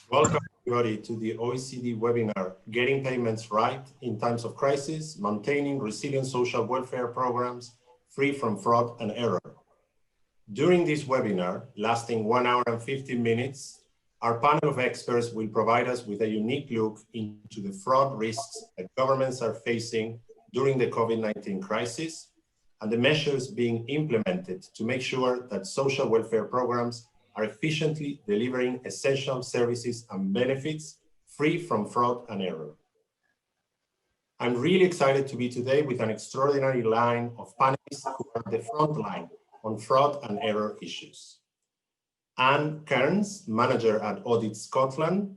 Welcome everybody to the OECD webinar, Getting Payments Right in Times of Crisis, Maintaining Resilient Social Welfare Programs Free from Fraud and Error. During this webinar, lasting 1 hour and 15 minutes, our panel of experts will provide us with a unique look into the fraud risks that governments are facing during the COVID-19 crisis and the measures being implemented to make sure that social welfare programs are efficiently delivering essential services and benefits free from fraud and error. I'm really excited to be today with an extraordinary line of panelists who are the front line on fraud and error issues. Anne Kearns, manager at Audit Scotland.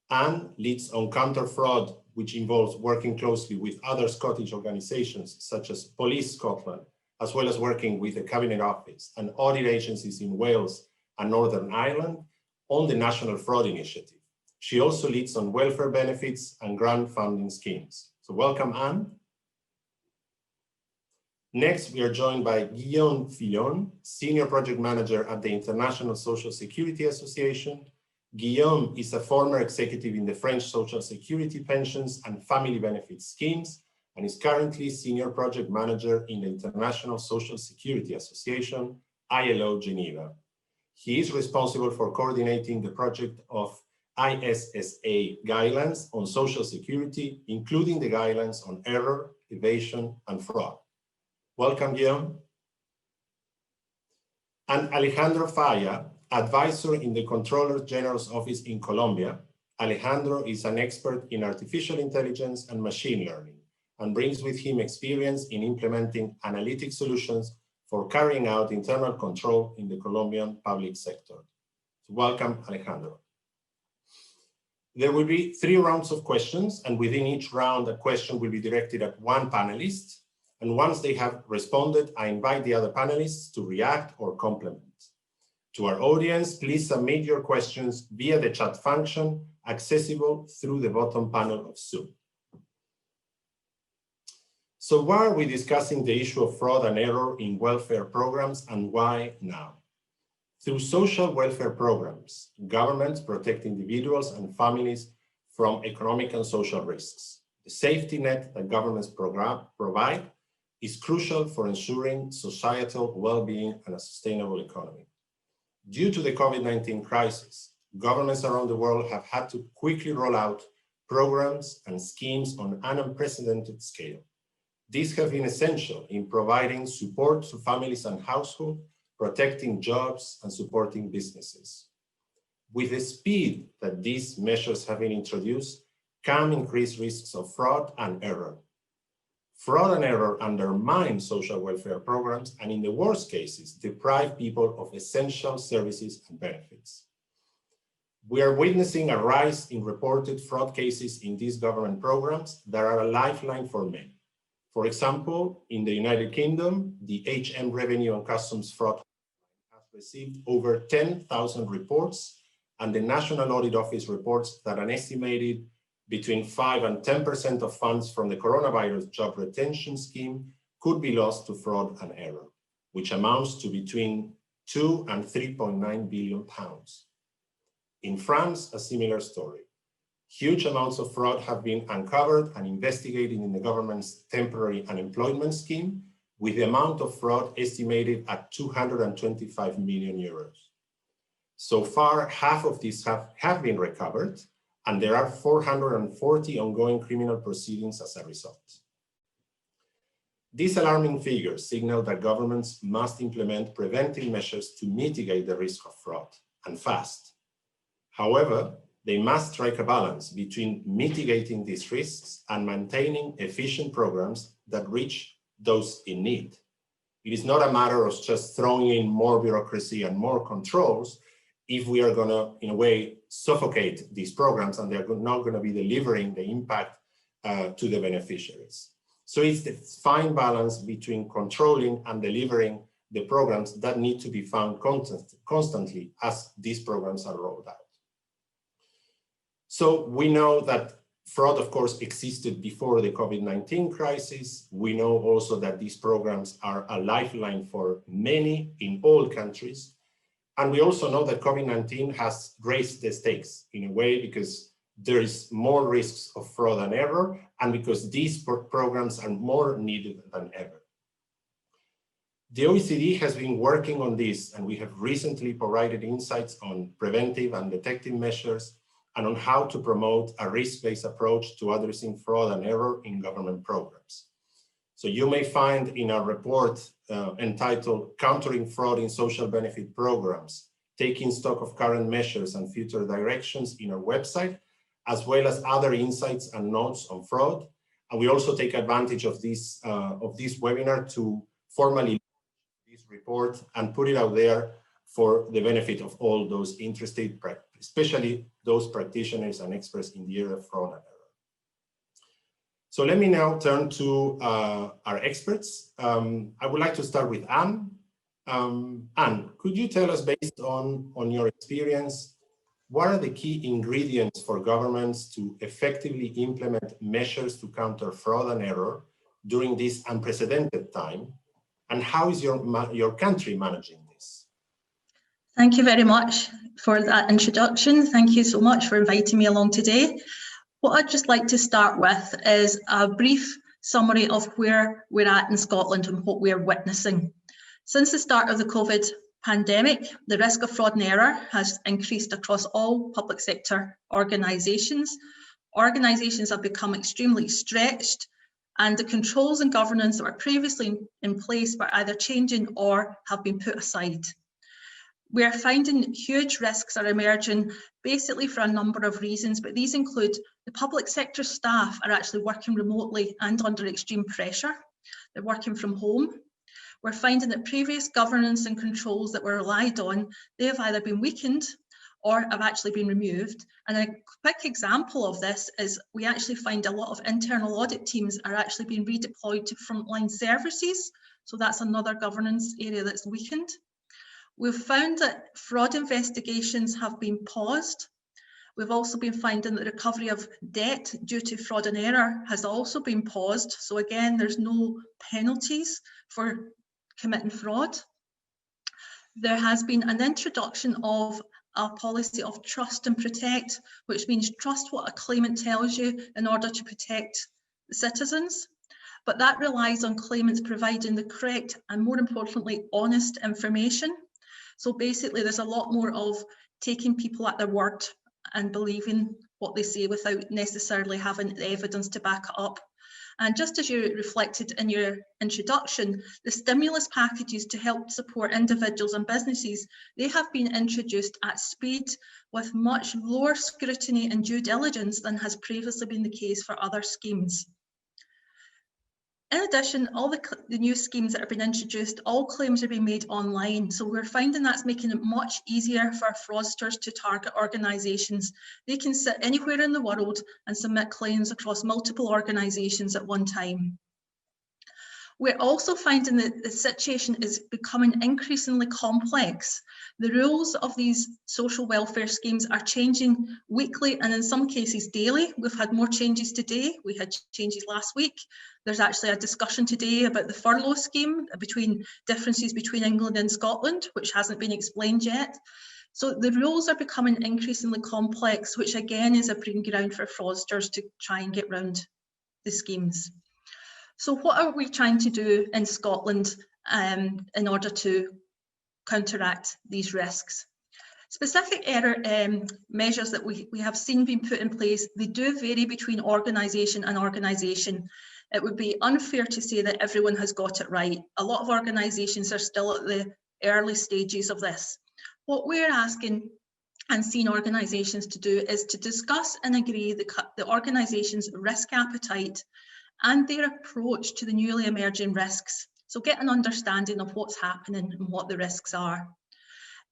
Anne leads on counter fraud, which involves working closely with other Scottish organisations such as Police Scotland, as well as working with the Cabinet Office and audit agencies in Wales and Northern Ireland on the National Fraud Initiative. She also leads on welfare benefits and grant funding schemes. So welcome, Anne. Next, we are joined by Guillaume Fillon, Senior Project Manager at the International Social Security Association. Guillaume is a former executive in the French Social Security Pensions and Family Benefits Schemes and is currently Senior Project Manager in the International Social Security Association, ILO Geneva. He is responsible for coordinating the project of ISSA guidelines on social security, including the guidelines on error, evasion, and fraud. Welcome, Guillaume. And Alejandro Falla, advisor in the Controller General's office in Colombia. Alejandro is an expert in artificial intelligence and machine learning and brings with him experience in implementing analytic solutions for carrying out internal control in the Colombian public sector. So welcome, Alejandro. There will be 3 rounds of questions, and within each round, a question will be directed at one panelist. And once they have responded, I invite the other panelists to react or complement. To our audience, please submit your questions via the chat function accessible through the bottom panel of Zoom. So why are we discussing the issue of fraud and error in welfare programs, and why now? Through social welfare programs, governments protect individuals and families from economic and social risks. The safety net that governments provide is crucial for ensuring societal well-being and a sustainable economy. Due to the COVID-19 crisis, governments around the world have had to quickly roll out programs and schemes on an unprecedented scale. These have been essential in providing support to families and households, protecting jobs and supporting businesses. With the speed that these measures have been introduced, come increased risks of fraud and error. Fraud and error undermine social welfare programs and, in the worst cases, deprive people of essential services and benefits. We are witnessing a rise in reported fraud cases in these government programs that are a lifeline for many. For example, in the United Kingdom, the HM Revenue and Customs Fraud has received over 10,000 reports, and the National Audit Office reports that an estimated between 5 and 10% of funds from the coronavirus job retention scheme could be lost to fraud and error, which amounts to between 2 and 3.9 billion pounds. In France, a similar story. Huge amounts of fraud have been uncovered and investigated in the government's temporary unemployment scheme, with the amount of fraud estimated at 225 million euros. So far, half of these have been recovered, and there are 440 ongoing criminal proceedings as a result. These alarming figures signal that governments must implement preventive measures to mitigate the risk of fraud, and fast. However, they must strike a balance between mitigating these risks and maintaining efficient programs that reach those in need. It is not a matter of just throwing in more bureaucracy and more controls if we are going to, in a way, suffocate these programs and they're not going to be delivering the impact to the beneficiaries. So it's the fine balance between controlling and delivering the programs that need to be found constantly as these programs are rolled out. So we know that fraud, of course, existed before the COVID-19 crisis. We know also that these programs are a lifeline for many in all countries. And we also know that COVID-19 has raised the stakes in a way because there is more risks of fraud and error, and because these programs are more needed than ever. The OECD has been working on this, and we have recently provided insights on preventive and detective measures and on how to promote a risk-based approach to addressing fraud and error in government programs. So you may find in our report entitled Countering Fraud in Social Benefit Programs, Taking Stock of Current Measures and Future Directions in our website, as well as other insights and notes on fraud. And we also take advantage of this webinar to formally launch this report and put it out there for the benefit of all those interested, especially those practitioners and experts in the area of fraud and error. So let me now turn to our experts. I would like to start with Anne. Anne, could you tell us, based on your experience, what are the key ingredients for governments to effectively implement measures to counter fraud and error during this unprecedented time? And how is your country managing this? Thank you very much for that introduction. Thank you so much for inviting me along today. What I'd just like to start with is a brief summary of where we're at in Scotland and what we're witnessing. Since the start of the COVID pandemic, the risk of fraud and error has increased across all public sector organisations. Organisations have become extremely stretched, and the controls and governance that were previously in place were either changing or have been put aside. We're finding huge risks are emerging basically for a number of reasons, but these include the public sector staff are actually working remotely and under extreme pressure. They're working from home. We're finding that previous governance and controls that were relied on, they have either been weakened or have actually been removed. And a quick example of this is we actually find a lot of internal audit teams are actually being redeployed to frontline services. So that's another governance area that's weakened. We've found that fraud investigations have been paused. We've also been finding that the recovery of debt due to fraud and error has also been paused. So again, there's no penalties for committing fraud. There has been an introduction of a policy of trust and protect, which means trust what a claimant tells you in order to protect the citizens. But that relies on claimants providing the correct and, more importantly, honest information. So basically, there's a lot more of taking people at their word and believing what they say without necessarily having the evidence to back it up. And just as you reflected in your introduction, the stimulus packages to help support individuals and businesses, they have been introduced at speed with much lower scrutiny and due diligence than has previously been the case for other schemes. In addition, all the new schemes that have been introduced, all claims are being made online. So we're finding that's making it much easier for fraudsters to target organisations. They can sit anywhere in the world and submit claims across multiple organisations at one time. We're also finding that the situation is becoming increasingly complex. The rules of these social welfare schemes are changing weekly and in some cases daily. We've had more changes today. We had changes last week. There's actually a discussion today about the furlough scheme, differences between England and Scotland, which hasn't been explained yet. So the rules are becoming increasingly complex, which again is a breeding ground for fraudsters to try and get round the schemes. So what are we trying to do in Scotland in order to counteract these risks? Specific error measures that we have seen being put in place, they do vary between organisation and organisation. It would be unfair to say that everyone has got it right. A lot of organisations are still at the early stages of this. What we're asking and seeing organisations to do is to discuss and agree the organisation's risk appetite and their approach to the newly emerging risks. So get an understanding of what's happening and what the risks are.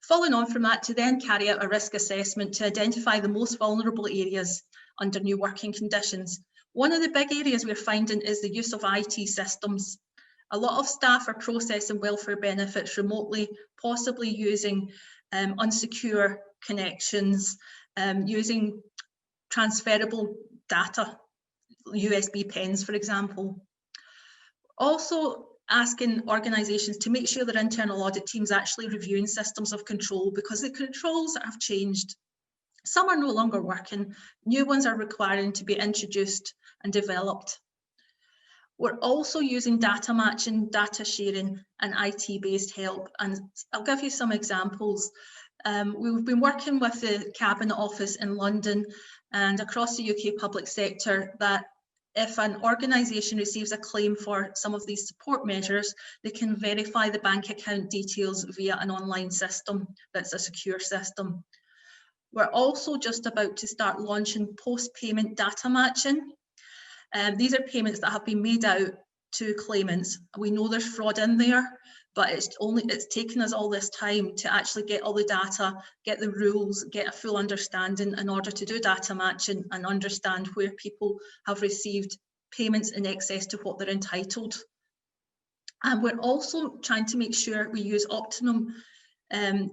Following on from that, to then carry out a risk assessment to identify the most vulnerable areas under new working conditions. One of the big areas we're finding is the use of IT systems. A lot of staff are processing welfare benefits remotely, possibly using unsecure connections, using transferable data, USB pens, for example. Also asking organisations to make sure their internal audit teams actually reviewing systems of control, because the controls have changed. Some are no longer working, new ones are requiring to be introduced and developed. We're also using data matching, data sharing and IT-based help, and I'll give you some examples. We've been working with the Cabinet Office in London and across the UK public sector that if an organisation receives a claim for some of these support measures, they can verify the bank account details via an online system that's a secure system. We're also just about to start launching post-payment data matching. These are payments that have been made out to claimants. We know there's fraud in there, but it's taken us all this time to actually get all the data, get the rules, get a full understanding in order to do data matching and understand where people have received payments in excess to what they're entitled. And we're also trying to make sure we use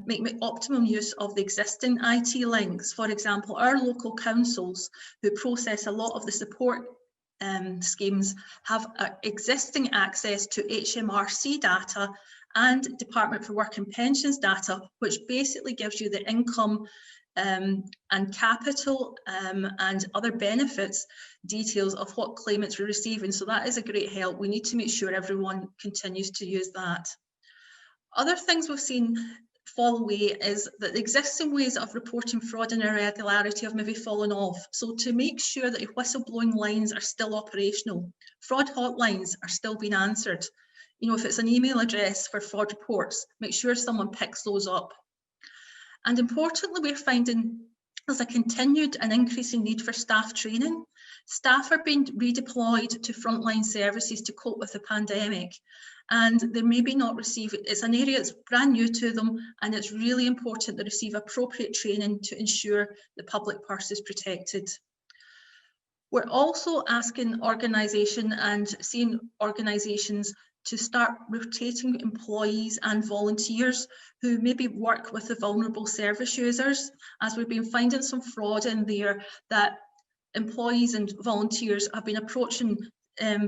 make optimum use of the existing IT links. For example, our local councils who process a lot of the support schemes have existing access to HMRC data and Department for Work and Pensions data, which basically gives you the income and capital and other benefits details of what claimants were receiving. So that is a great help. We need to make sure everyone continues to use that. Other things we've seen fall away is that the existing ways of reporting fraud and irregularity have maybe fallen off. So to make sure that your whistleblowing lines are still operational, fraud hotlines are still being answered. You know, if it's an email address for fraud reports, make sure someone picks those up. And importantly, we're finding there's a continued and increasing need for staff training. Staff are being redeployed to frontline services to cope with the pandemic, and they maybe not receive it. It's an area that's brand new to them, and it's really important they receive appropriate training to ensure the public purse is protected. We're also asking organisations and seeing organisations to start rotating employees and volunteers who maybe work with the vulnerable service users, as we've been finding some fraud in there that employees and volunteers have been approaching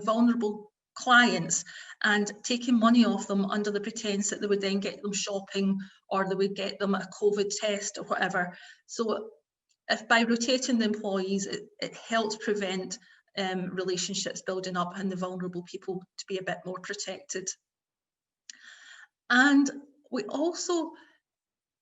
vulnerable clients and taking money off them under the pretense that they would then get them shopping or they would get them a COVID test or whatever. So if by rotating the employees, it helps prevent relationships building up and the vulnerable people to be a bit more protected. And we also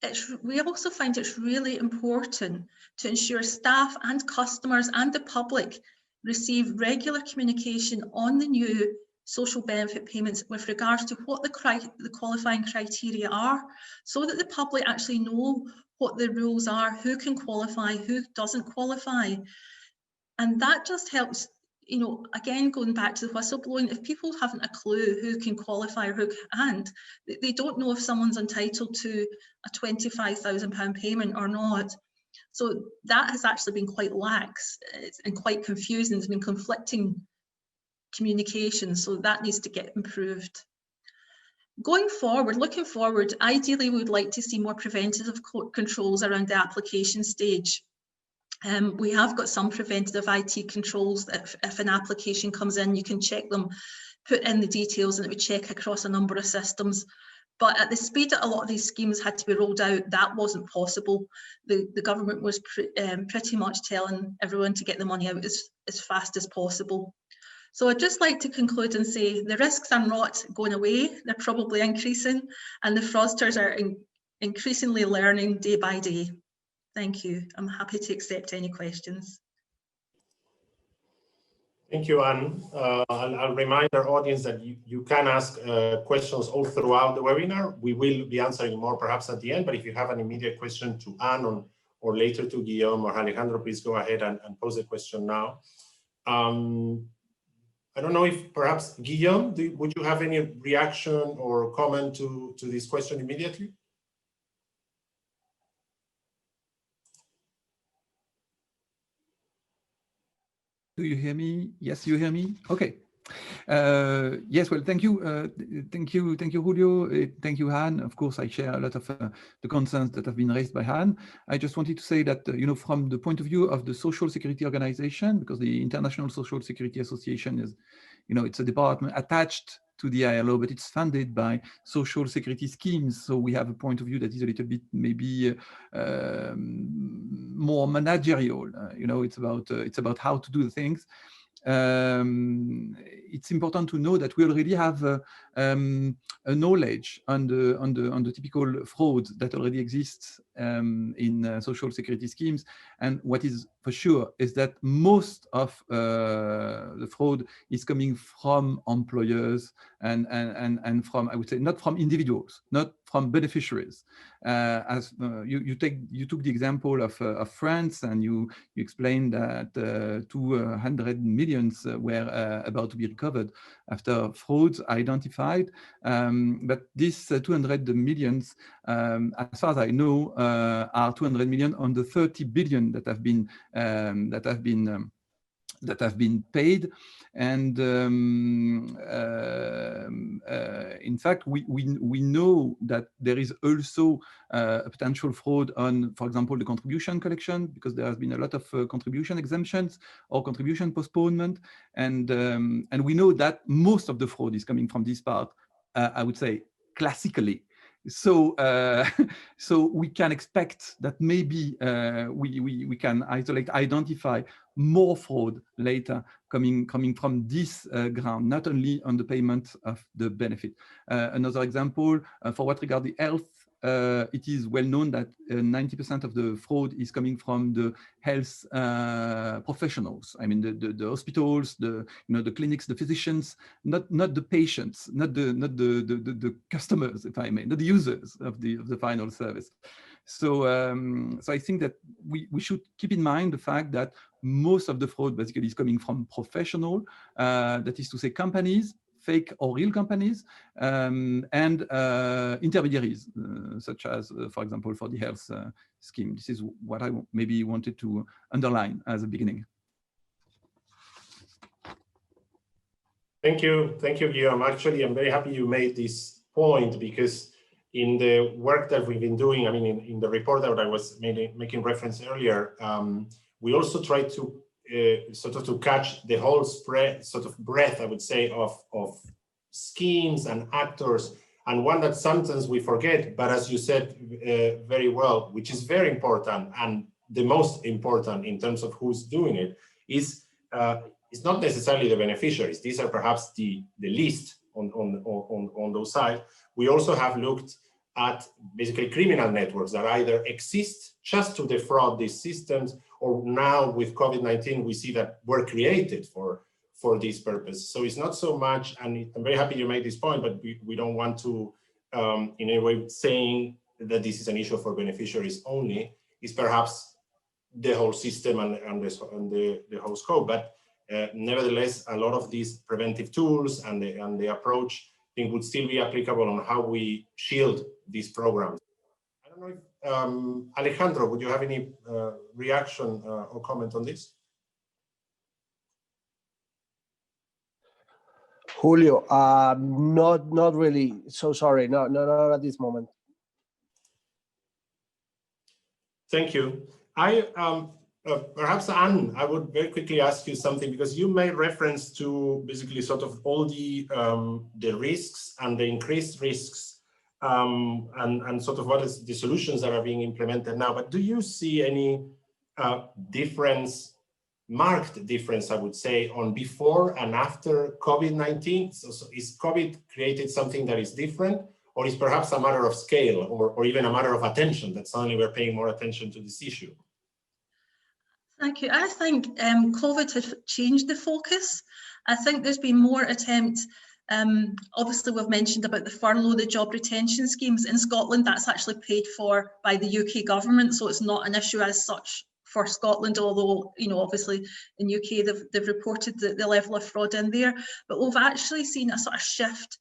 find it's really important to ensure staff and customers and the public receive regular communication on the new social benefit payments with regards to what the qualifying criteria are, so that the public actually know what the rules are, who can qualify, who doesn't qualify. And that just helps, you know, again, going back to the whistleblowing, if people haven't a clue who can qualify or who can't, they don't know if someone's entitled to a £25,000 payment or not. So that has actually been quite lax and quite confusing. There's been conflicting communication, so that needs to get improved. Going forward, looking forward, ideally we would like to see more preventative controls around the application stage. We have got some preventative IT controls that if an application comes in, you can check them, put in the details, and it would check across a number of systems. But at the speed that a lot of these schemes had to be rolled out, that wasn't possible. The government was pretty much telling everyone to get the money out as fast as possible. So I'd just like to conclude and say the risks are not going away, they're probably increasing, and the fraudsters are increasingly learning day by day. Thank you. I'm happy to accept any questions. Thank you, Anne. I'll remind our audience that you can ask questions all throughout the webinar. We will be answering more perhaps at the end, but if you have an immediate question to Anne or later to Guillaume or Alejandro, please go ahead and pose a question now. I don't know if perhaps Guillaume, would you have any reaction or comment to this question immediately? Do you hear me? Yes, you hear me? Okay. Yes, well, thank you, Julio. Thank you, Han. Of course, I share a lot of the concerns that have been raised by Han. I just wanted to say that, you know, from the point of view of the Social Security Organization, because the International Social Security Association is, you know, it's a department attached to the ILO, but it's funded by social security schemes. So we have a point of view that is a little bit maybe more managerial. You know, it's about how to do things. It's important to know that we already have a knowledge on the typical fraud that already exists in social security schemes. And what is for sure is that most of the fraud is coming from employers and from, I would say, not from individuals, not from beneficiaries. As you took the example of France, and you explained that 200 millions were about to be recovered after frauds identified. But this 200 millions, as far as I know, are 200 million on the 30 billion that have been paid. And in fact, we know that there is also a potential fraud on, for example, the contribution collection, because there has been a lot of contribution exemptions or contribution postponement. And we know that most of the fraud is coming from this part, I would say, classically. So so we can expect that maybe we can identify more fraud later coming from this ground, not only on the payment of the benefit. Another example, for what regard the health, it is well known that 90% of the fraud is coming from the health professionals. I mean, the hospitals, the clinics, the physicians, not the patients, not the customers, if I may, not the users of the final service. So so I think that we should keep in mind the fact that most of the fraud basically is coming from professional, that is to say companies, fake or real companies, and intermediaries, such as, for example, for the health scheme. This is what I maybe wanted to underline as a beginning. Thank you, Guillaume. Actually, I'm very happy you made this point, because in the work that we've been doing, I mean, in the report that I was making reference earlier, we also try to sort of to catch the whole breadth, I would say, of schemes and actors. And one that sometimes we forget, but as you said very well, which is very important and the most important in terms of who's doing it, is it's not necessarily the beneficiaries. These are perhaps the least on those sides. We also have looked at basically criminal networks that either exist just to defraud these systems, or now with COVID-19, we see that were created for this purpose. So it's not so much, and I'm very happy you made this point, but we don't want to, in any way, saying that this is an issue for beneficiaries only. It's perhaps the whole system and the whole scope. But nevertheless, a lot of these preventive tools and the approach, I think, would still be applicable on how we shield these programs. I don't know if, Alejandro, would you have any reaction or comment on this? Julio, not really. So sorry, no, not at this moment. Thank you. Perhaps, Anne, I would very quickly ask you something, because you made reference to basically sort of all the risks and the increased risks and sort of what is the solutions that are being implemented now. But do you see any marked difference, I would say, on before and after COVID-19? So is COVID created something that is different, or is perhaps a matter of scale, or even a matter of attention, that suddenly we're paying more attention to this issue? Thank you. I think COVID has changed the focus. I think there's been more attempts. Obviously, we've mentioned about the furlough, the job retention schemes in Scotland. That's actually paid for by the UK government, so it's not an issue as such for Scotland, although, you know, obviously in UK they've reported the level of fraud in there. But we've actually seen a sort of shift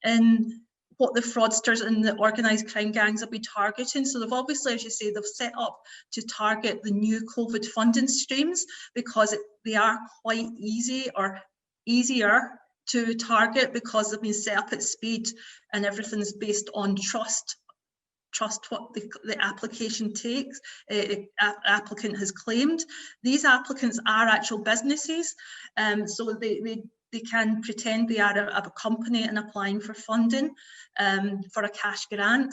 in what the fraudsters and the organised crime gangs have been targeting. So they've obviously, as you say, they've set up to target the new COVID funding streams, because they are quite easy, or easier to target, because they've been set up at speed and everything's based on trust what the application takes, applicant has claimed. These applicants are actual businesses, so they they can pretend they are a company and applying for funding for a cash grant.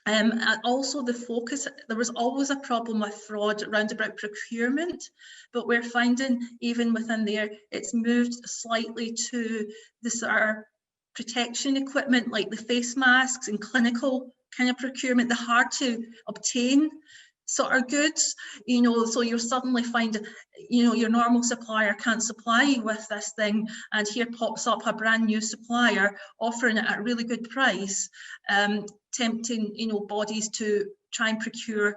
And also the focus, there was always a problem with fraud around about procurement, but we're finding even within there, it's moved slightly to the sort of protection equipment like the face masks and clinical kind of procurement, the hard to obtain sort of goods, you know, so you're suddenly finding, you know, your normal supplier can't supply you with this thing, and here pops up a brand new supplier offering it at a really good price, tempting, you know, bodies to try and procure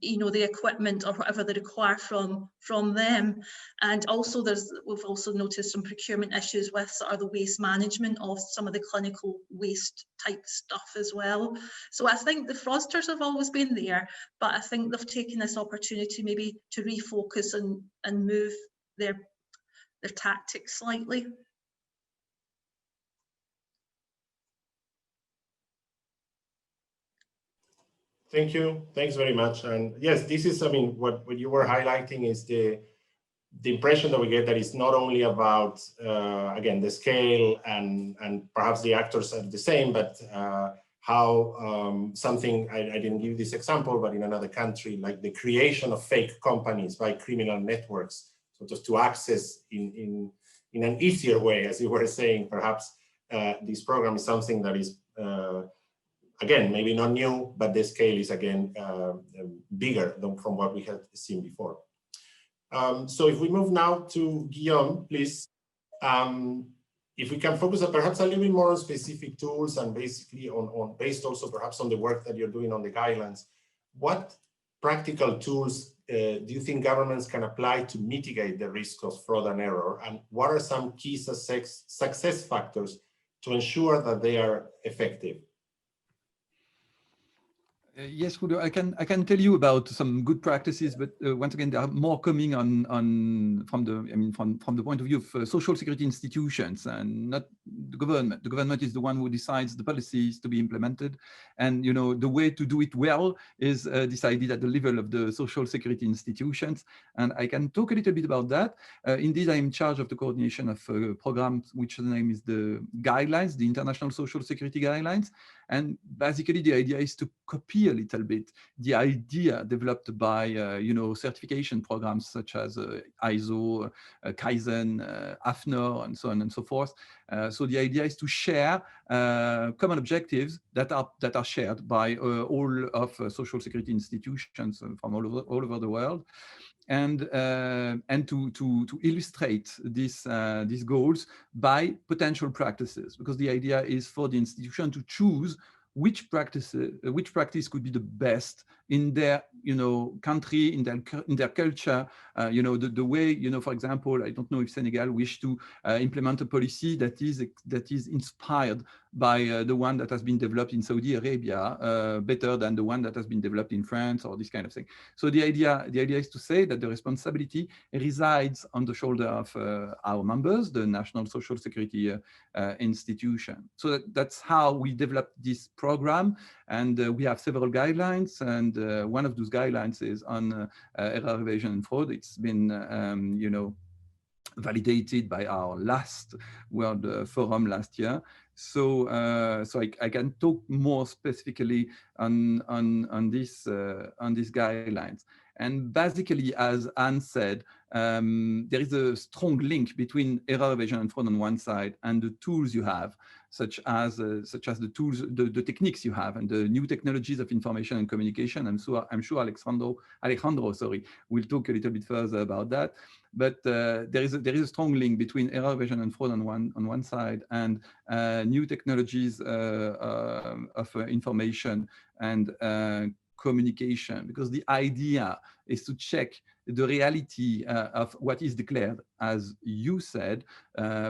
you know, the equipment or whatever they require from them. And also we've also noticed some procurement issues with sort of the waste management of some of the clinical waste type stuff as well. So I think the fraudsters have always been there, but I think they've taken this opportunity maybe to refocus and move their tactics slightly. Thank you. Thanks very much. And yes, this is, I mean, what you were highlighting is the impression that we get that it's not only about, again, the scale and perhaps the actors are the same, but how something, I didn't give this example, but in another country, like the creation of fake companies by criminal networks, so just to access in an easier way, as you were saying, perhaps this program is something that is, again, maybe not new, but the scale is, again, bigger than from what we had seen before. So if we move now to Guillaume, please, if we can focus perhaps a little bit more on specific tools and basically based also perhaps on the work that you're doing on the guidelines, what practical tools do you think governments can apply to mitigate the risk of fraud and error? And what are some key success factors to ensure that they are effective? Yes, Julio, I can tell you about some good practices, but once again, there are more coming from the point of view of social security institutions and not the government. The government is the one who decides the policies to be implemented, and you know the way to do it well is decided at the level of the social security institutions. And I can talk a little bit about that. Indeed, I am in charge of the coordination of programs, which the name is the guidelines, the International Social Security Guidelines. And basically, the idea is to copy a little bit the idea developed by, you know, certification programs such as ISO, Kaizen, AFNOR, and so on and so forth. So the idea is to share common objectives that are shared by all of social security institutions from all over the world. And to illustrate these goals by potential practices, because the idea is for the institution to choose which practice could be the best in their, you know, country, in their culture, you know, the way, you know, for example, I don't know if Senegal wish to implement a policy that is inspired by the one that has been developed in Saudi Arabia, better than the one that has been developed in France or this kind of thing. So the idea is to say that the responsibility resides on the shoulder of our members, the National Social Security institution. So that's how we developed this program, and we have several guidelines, and one of those guidelines is on error, evasion, and fraud. It's been, you know, validated by our last World Forum last year. So, I can talk more specifically on these guidelines. And basically, as Anne said, there is a strong link between error, evasion, and fraud on one side and the tools you have, such as the tools, the techniques you have, and the new technologies of information and communication. I'm sure Alejandro, will talk a little bit further about that. But there is a strong link between error, evasion, and fraud on one side, and new technologies of information and communication, because the idea is to check the reality of what is declared. As you said,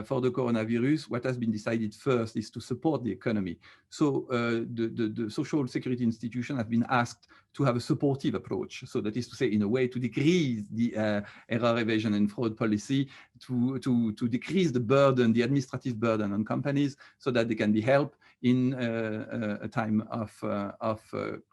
for the coronavirus, what has been decided first is to support the economy. So the social security institution have been asked to have a supportive approach. So that is to say, in a way, to decrease the error, evasion, and fraud policy, to decrease the burden, the administrative burden on companies, so that they can be helped in a time of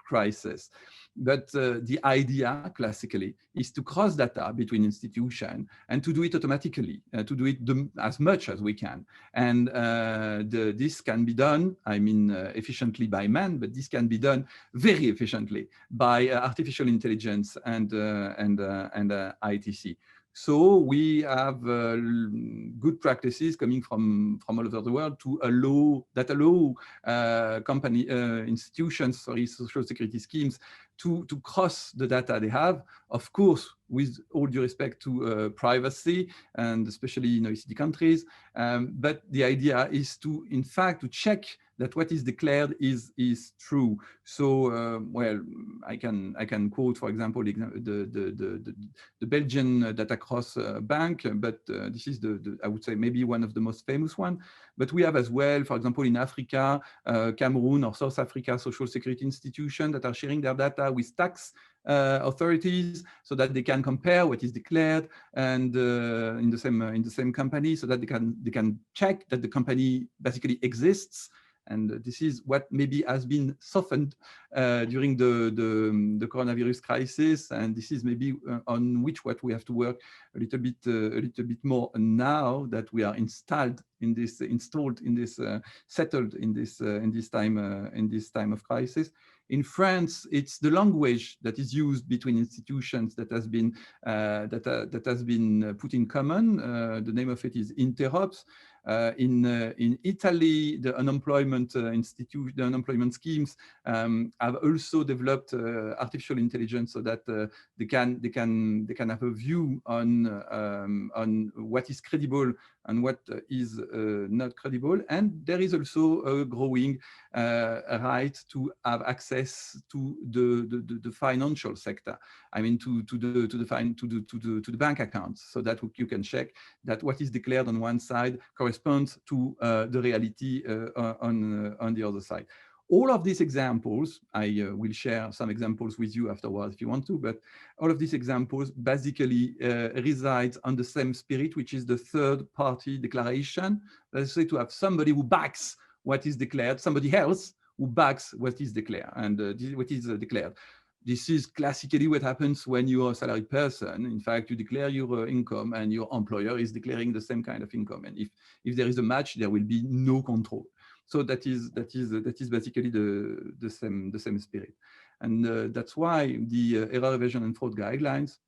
crisis. But the idea, classically, is to cross data between institutions and to do it automatically, to do it as much as we can. And this can be done, I mean, efficiently by man, but this can be done very efficiently by artificial intelligence and ITC. So we have good practices coming from all over the world to allow institutions, social security schemes to cross the data they have, of course, with all due respect to privacy, and especially in OECD countries. But the idea is to, in fact, to check that what is declared is true. So, well, I can quote, for example, the Belgian data cross bank, but this is I would say maybe one of the most famous one. But we have as well, for example, in Africa, Cameroon or South Africa, social security institutions that are sharing their data with tax authorities, so that they can compare what is declared and in the same company, so that they can check that the company basically exists. And this is what maybe has been softened during the coronavirus crisis, and this is maybe on what we have to work a little bit more now that we are settled in this time of crisis. In France, it's the language that is used between institutions that has been put in common. The name of it is interops. In Italy, the unemployment schemes have also developed artificial intelligence, so that they can have a view on what is credible and what is not credible. And there is also a growing right to have access to the financial sector. I mean, to the bank accounts, so that you can check that what is declared on one side corresponds to the reality on the other side. All of these examples, I will share some examples with you afterwards if you want to, but all of these examples basically reside on the same spirit, which is the third-party declaration. Let's say to have somebody who backs what is declared, somebody else who backs what is declared, and what is declared. This is classically what happens when you are a salaried person. In fact, you declare your income and your employer is declaring the same kind of income. And if there is a match, there will be no control. So that is basically the same spirit. And that's why the error evasion and fraud guidelines,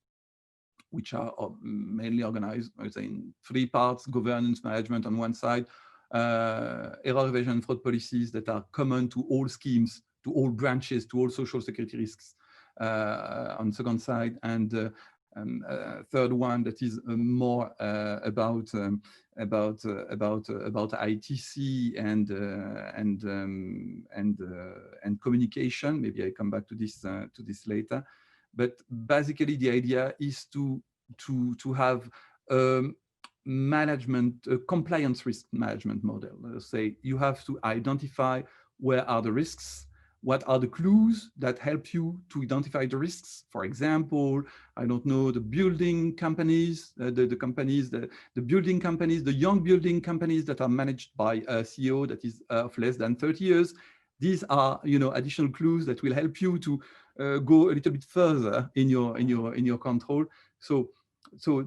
which are mainly organized, I would say, in three parts: governance, management on one side, error evasion and fraud policies that are common to all schemes, to all branches, to all social security risks on the second side, and third one that is more about ITC and communication. Maybe I come back to this later. But basically, the idea is to have compliance risk management model. Say you have to identify where are the risks. What are the clues that help you to identify the risks? For example, I don't know, the building companies, the building companies, the young building companies that are managed by a CEO that is of less than 30 years. These are, additional clues that will help you to go a little bit further in your control. So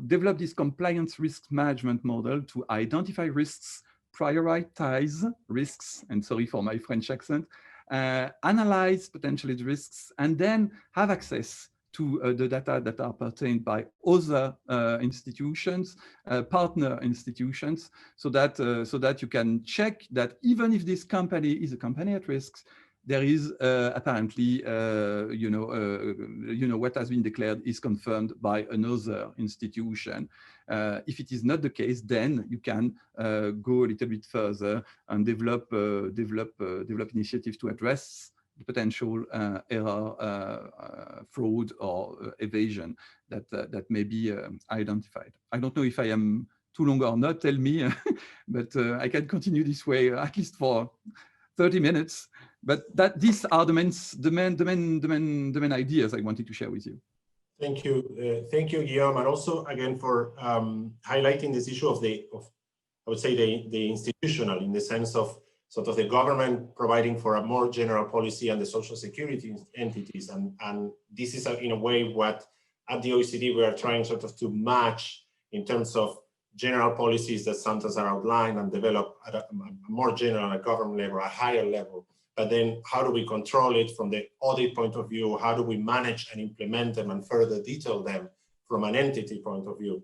develop this compliance risk management model to identify risks, prioritize risks, and sorry for my French accent, analyze potentially the risks, and then have access to the data that are pertained by other institutions, partner institutions, so that you can check that even if this company is a company at risk, there is apparently, what has been declared is confirmed by another institution. If it is not the case, then you can go a little bit further and develop initiatives to address the potential error, fraud, or evasion that may be identified. I don't know if I am too long or not. Tell me, but I can continue this way at least for 30 minutes. But these are the main ideas I wanted to share with you. Thank you, Guillaume, and also again for highlighting this issue of I would say the institutional, in the sense of sort of the government providing for a more general policy and the social security entities. And this is in a way what at the OECD we are trying sort of to match in terms of general policies that sometimes are outlined and develop at a more general at government level, a higher level. But then how do we control it from the audit point of view? How do we manage and implement them and further detail them from an entity point of view?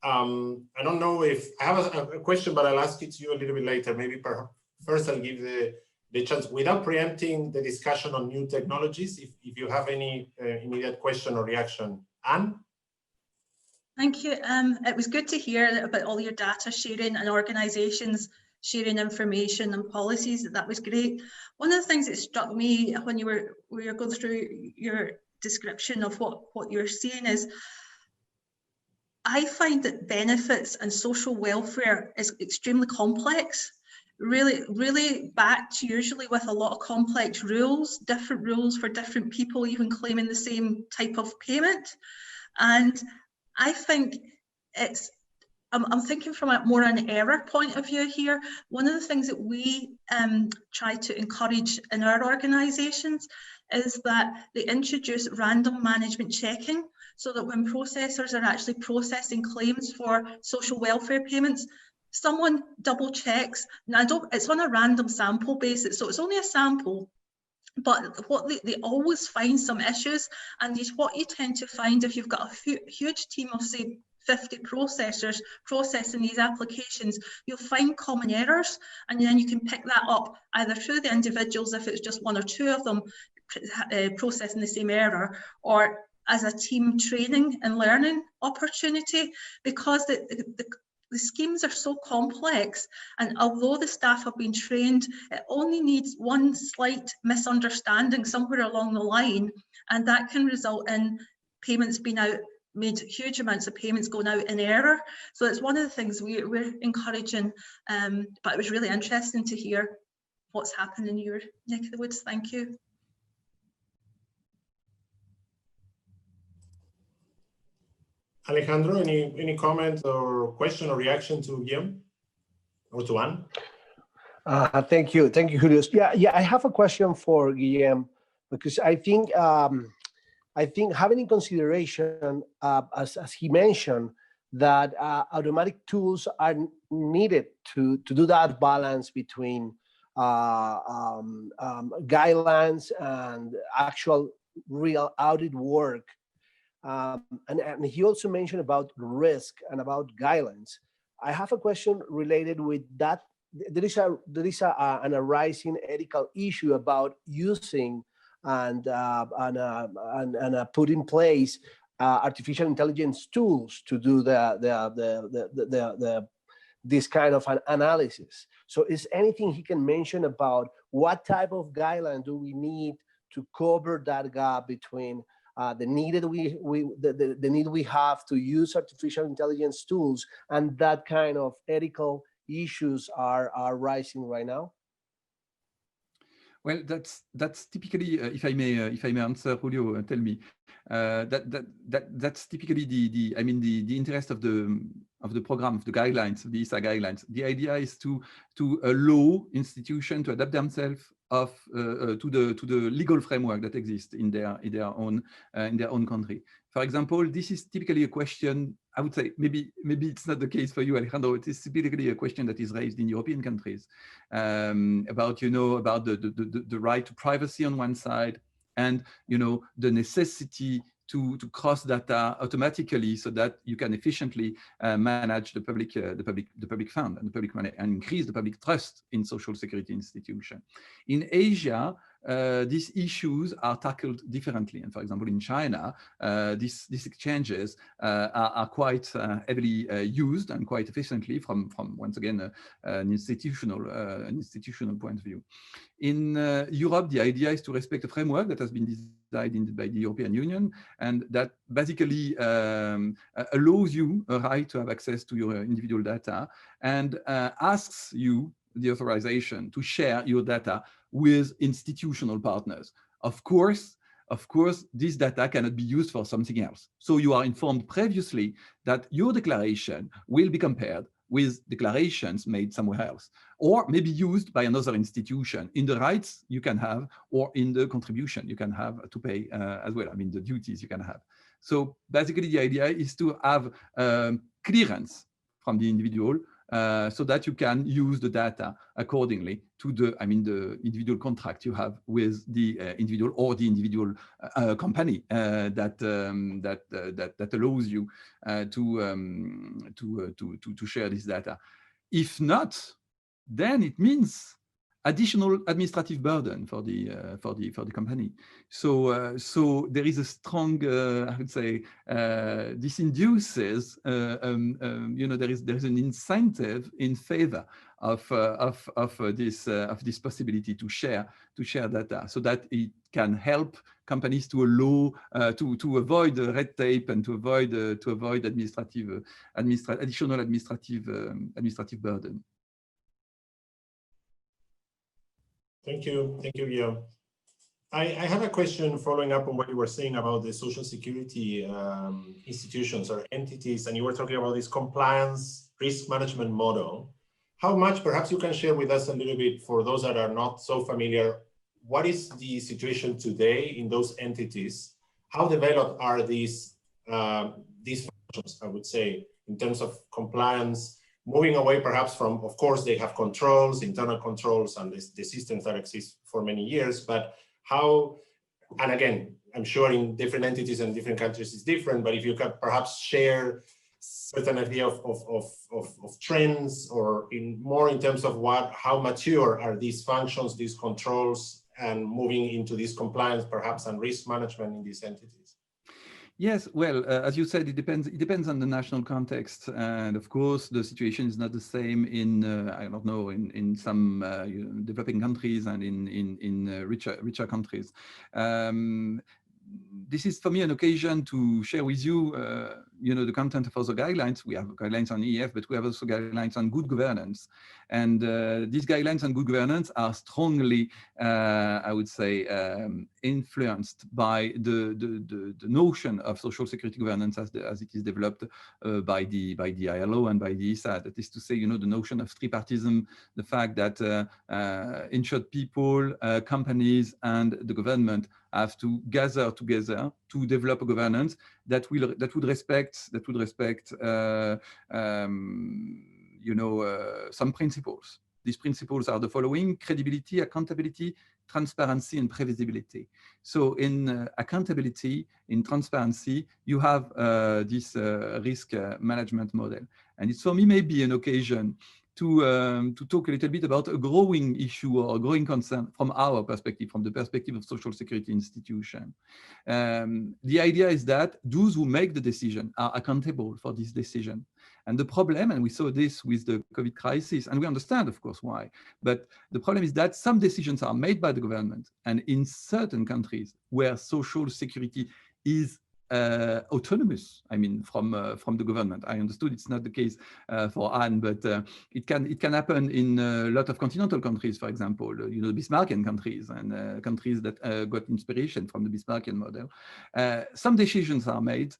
I don't know if I have a question, but I'll ask it to you a little bit later. Maybe first I'll give the chance without preempting the discussion on new technologies. If you have any immediate question or reaction, Anne? Thank you. It was good to hear about all your data sharing and organisations sharing information and policies. That was great. One of the things that struck me when you were going through your description of what you're seeing is, I find that benefits and social welfare is extremely complex, really backed usually with a lot of complex rules, different rules for different people, even claiming the same type of payment. And I think I'm thinking from more an error point of view here. One of the things that we try to encourage in our organisations is that they introduce random management checking, so that when processors are actually processing claims for social welfare payments, someone double checks. Now, it's on a random sample basis, so it's only a sample, but what they always find some issues, and what you tend to find if you've got a huge team of, say, 50 processors processing these applications, you'll find common errors, and then you can pick that up either through the individuals, if it's just one or two of them processing the same error, or as a team training and learning opportunity, because the schemes are so complex, and although the staff have been trained, it only needs one slight misunderstanding somewhere along the line, and that can result in payments being made huge amounts of payments going out in error. So it's one of the things we're encouraging, but it was really interesting to hear what's happened in your neck of the woods. Thank you. Alejandro, any comment or question or reaction to Guillaume or to Anne? Thank you, Julio. Yeah, I have a question for Guillaume, because I think having in consideration, as he mentioned, that automatic tools are needed to do that balance between guidelines and actual real audit work. And he also mentioned about risk and about guidelines. I have a question related with that. There is an arising ethical issue about using and put in place artificial intelligence tools to do this kind of an analysis. So is anything he can mention about what type of guideline do we need to cover that gap between the need we have to use artificial intelligence tools and that kind of ethical issues are rising right now? Well, that's typically, if I may answer, Julio, tell me. That's typically the interest of the program, of the guidelines, the ISA guidelines. The idea is to allow institutions to adapt themselves to the legal framework that exists in their own country. For example, this is typically a question, I would say, maybe it's not the case for you, Alejandro. It is typically a question that is raised in European countries about the right to privacy on one side, and the necessity to cross data automatically so that you can efficiently manage the public fund and the public money and increase the public trust in social security institutions. In Asia, these issues are tackled differently, and for example, in China, these exchanges are quite heavily used and quite efficiently from once again an institutional point of view. In Europe, the idea is to respect a framework that has been designed by the European Union, and that basically allows you a right to have access to your individual data and asks you the authorization to share your data with institutional partners. Of course, this data cannot be used for something else. So you are informed previously that your declaration will be compared with declarations made somewhere else, or maybe used by another institution in the rights you can have, or in the contribution you can have to pay as well. I mean, the duties you can have. So basically, the idea is to have clearance from the individual so that you can use the data accordingly to the, I mean, the individual contract you have with the individual or the individual company that allows you to share this data. If not, then it means additional administrative burden for the company. So so there is a strong, I would say, this induces, you know, there is an incentive in favor of this possibility to share data, so that it can help companies to allow to avoid red tape and to avoid additional administrative burden. Thank you, Julio. I have a question following up on what you were saying about the social security institutions or entities, and you were talking about this compliance risk management model. How much, perhaps you can share with us a little bit, for those that are not so familiar, what is the situation today in those entities? How developed are these functions, I would say, in terms of compliance? Moving away perhaps from, of course, they have controls, internal controls, and the systems that exist for many years, but how, and again, I'm sure in different entities and different countries is different, but if you could perhaps share certain idea of trends, or more in terms of how mature are these functions, these controls, and moving into this compliance perhaps and risk management in these entities. Yes, well, as you said, it depends on the national context, and of course the situation is not the same in I don't know, in some you know, developing countries and in richer countries. This is for me an occasion to share with you, you know, the content of other guidelines. We have guidelines on EF, but we have also guidelines on good governance. And these guidelines on good governance are strongly, I would say, influenced by the notion of social security governance as it is developed by the ILO and by the ISA. That is to say, you know, the notion of tripartism, the fact that insured people, companies, and the government have to gather together to develop a governance that would respect you know, some principles. These principles are the following: credibility, accountability, transparency, and previsibility. So in accountability, in transparency, you have this risk management model. And it's for me maybe an occasion to talk a little bit about a growing issue or a growing concern from our perspective, from the perspective of social security institution. The idea is that those who make the decision are accountable for this decision. And the problem, and we saw this with the COVID crisis, and we understand, of course, why, but the problem is that some decisions are made by the government, and in certain countries where social security is autonomous, I mean, from the government. I understood it's not the case for Anne, but it can happen in a lot of continental countries, for example, you know, Bismarckian countries and countries that got inspiration from the Bismarckian model. Some decisions are made,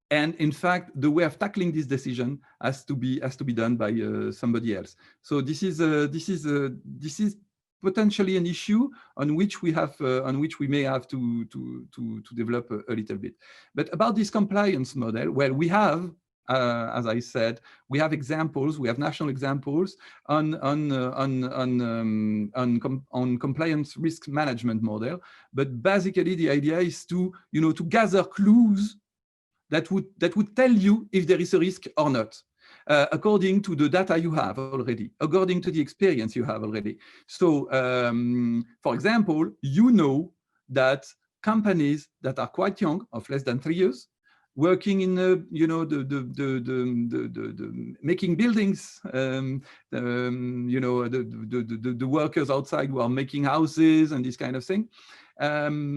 and in fact, the way of tackling this decision has to be done by somebody else. So this is potentially an issue on which we may have to develop a little bit. But about this compliance model, well, we have, as I said, we have examples. We have national examples on compliance risk management model. But basically, the idea is to, you know, to gather clues that would tell you if there is a risk or not, according to the data you have already, according to the experience you have already. So, for example, you know that companies that are quite young, of less than 3 years, working in you know, the making buildings, you know, the workers outside who are making houses and this kind of thing.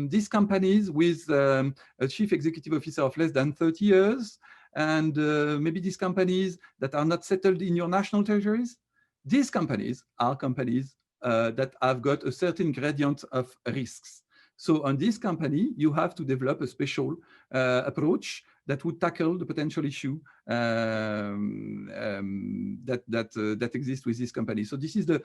These companies with a chief executive officer of less than 30 years, and maybe these companies that are not settled in your national territories, these companies are companies that have got a certain gradient of risks. So on this company, you have to develop a special approach that would tackle the potential issue that exists with this company. So this is the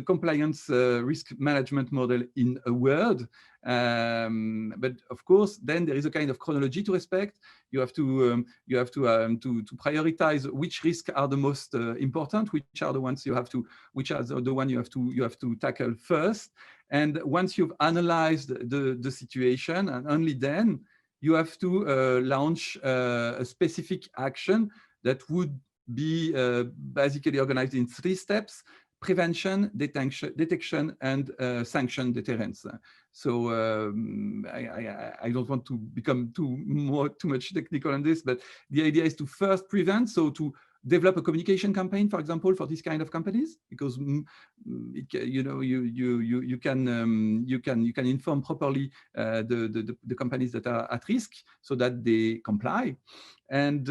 compliance risk management model in a word. But of course, then there is a kind of chronology to respect. You have to prioritize which risks are the most important, which are the ones you have to tackle first. And once you've analyzed the situation, and only then you have to launch a specific action that would be basically organized in 3 steps: prevention, detection, and sanction deterrence. So I don't want to become too much technical on this, but the idea is to first prevent, so to develop a communication campaign, for example, for these kind of companies, because you can inform properly the companies that are at risk so that they comply. And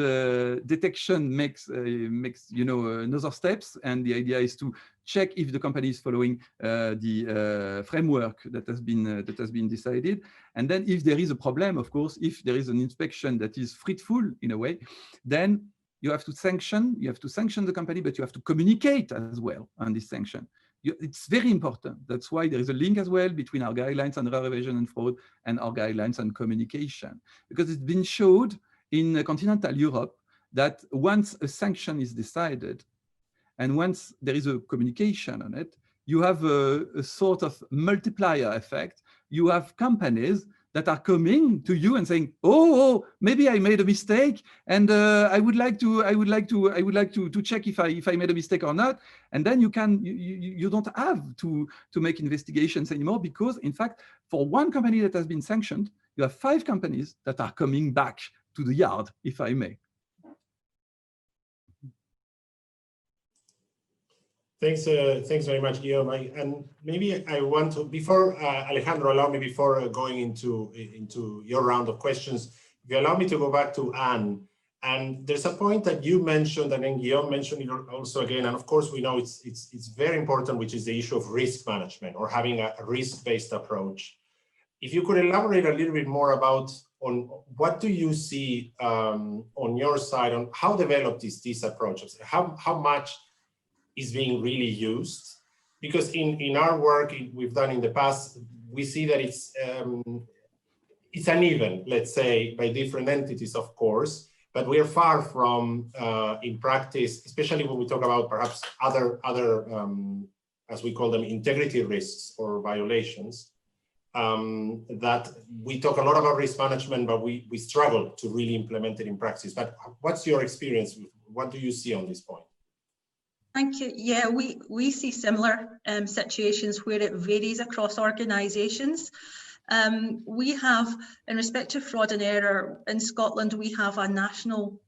detection makes another steps, and the idea is to check if the company is following the framework that has been decided. And then if there is a problem, of course, if there is an inspection that is fruitful in a way, then you have to sanction the company, but you have to communicate as well on this sanction. It's very important. That's why there is a link as well between our guidelines on error evasion and fraud and our guidelines on communication, because it's been showed in continental Europe that once a sanction is decided and once there is a communication on it, you have a sort of multiplier effect. You have companies that are coming to you and saying, "Oh, maybe I made a mistake, and I would like to check if I made a mistake or not." And then you don't have to make investigations anymore, because in fact, for one company that has been sanctioned, you have 5 companies that are coming back to the yard, if I may. Thanks very much, Guillaume. And maybe I want to, before Alejandro, allow me, before going into your round of questions, if you allow me to go back to Anne. And there's a point that you mentioned, and then Guillaume mentioned it also again, and of course we know it's very important, which is the issue of risk management, or having a risk-based approach. If you could elaborate a little bit more on what do you see on your side, on how developed is these approaches, how much is being really used? Because in our work we've done in the past, we see that it's uneven, let's say, by different entities, of course, but we are far from, in practice, especially when we talk about perhaps other as we call them, integrity risks or violations, that we talk a lot about risk management, but we struggle to really implement it in practice. But what's your experience? What do you see on this point? Thank you. Yeah, we see similar situations where it varies across organisations. We have, in respect to fraud and error in Scotland, we have a national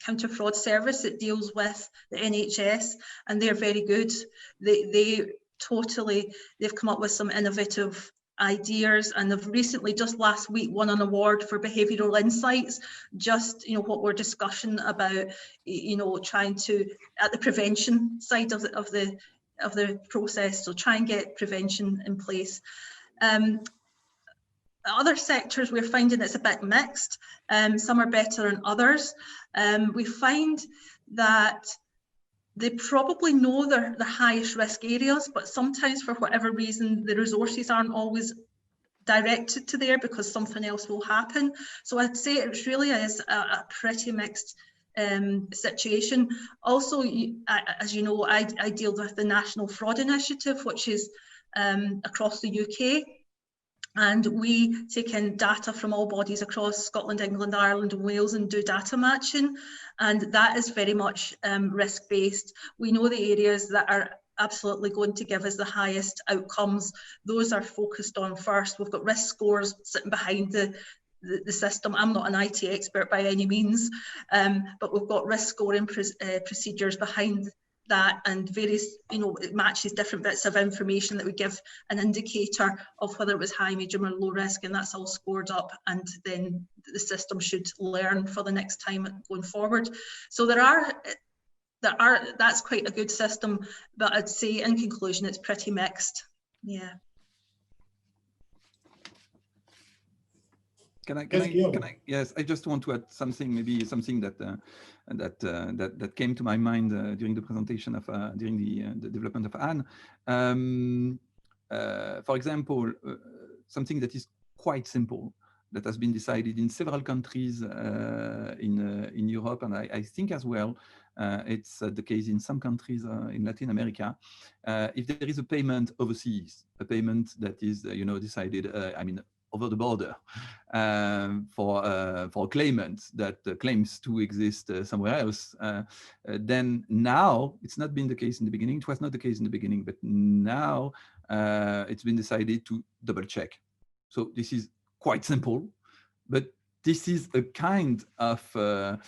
counter-fraud service that deals with the NHS, and they're very good. They've come up with some innovative ideas, and they've recently, just last week, won an award for behavioural insights. Just what we're discussing about, trying to, at the prevention side of the process, so try and get prevention in place. Other sectors, we're finding it's a bit mixed. Some are better than others. We find that they probably know the highest risk areas, but sometimes for whatever reason, the resources aren't always directed to there because something else will happen. So I'd say it really is a pretty mixed situation. Also, as you know, I deal with the National Fraud Initiative, which is across the UK. And we take in data from all bodies across Scotland, England, Ireland and Wales and do data matching. And that is very much risk-based. We know the areas that are absolutely going to give us the highest outcomes. Those are focused on first. We've got risk scores sitting behind the system. I'm not an IT expert by any means, but we've got risk scoring procedures behind that, and various, it matches different bits of information that would give an indicator of whether it was high, medium or low risk, and that's all scored up, and then the system should learn for the next time going forward. So that's quite a good system, but I'd say in conclusion it's pretty mixed. Yeah. Yes, I just want to add something, maybe something that that came to my mind during the presentation of during the development of Anne. For example, something that is quite simple that has been decided in several countries in Europe, and I think as well it's the case in some countries in Latin America. If there is a payment overseas, a payment that is decided, I mean, over the border for a claimant that claims to exist somewhere else, then now it's not been the case in the beginning. It was not the case in the beginning, but now it's been decided to double check. So this is quite simple, but this is a kind of a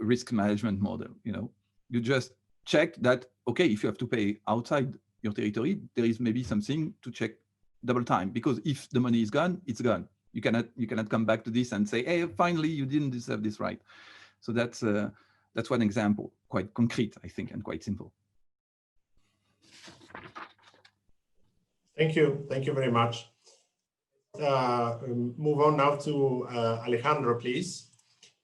risk management model. You just check that, okay, if you have to pay outside your territory, there is maybe something to check double time, because if the money is gone, it's gone. You cannot come back to this and say, hey, finally you didn't deserve this right. So that's one example, quite concrete, I think, and quite simple. Thank you very much. Move on now to Alejandro, please.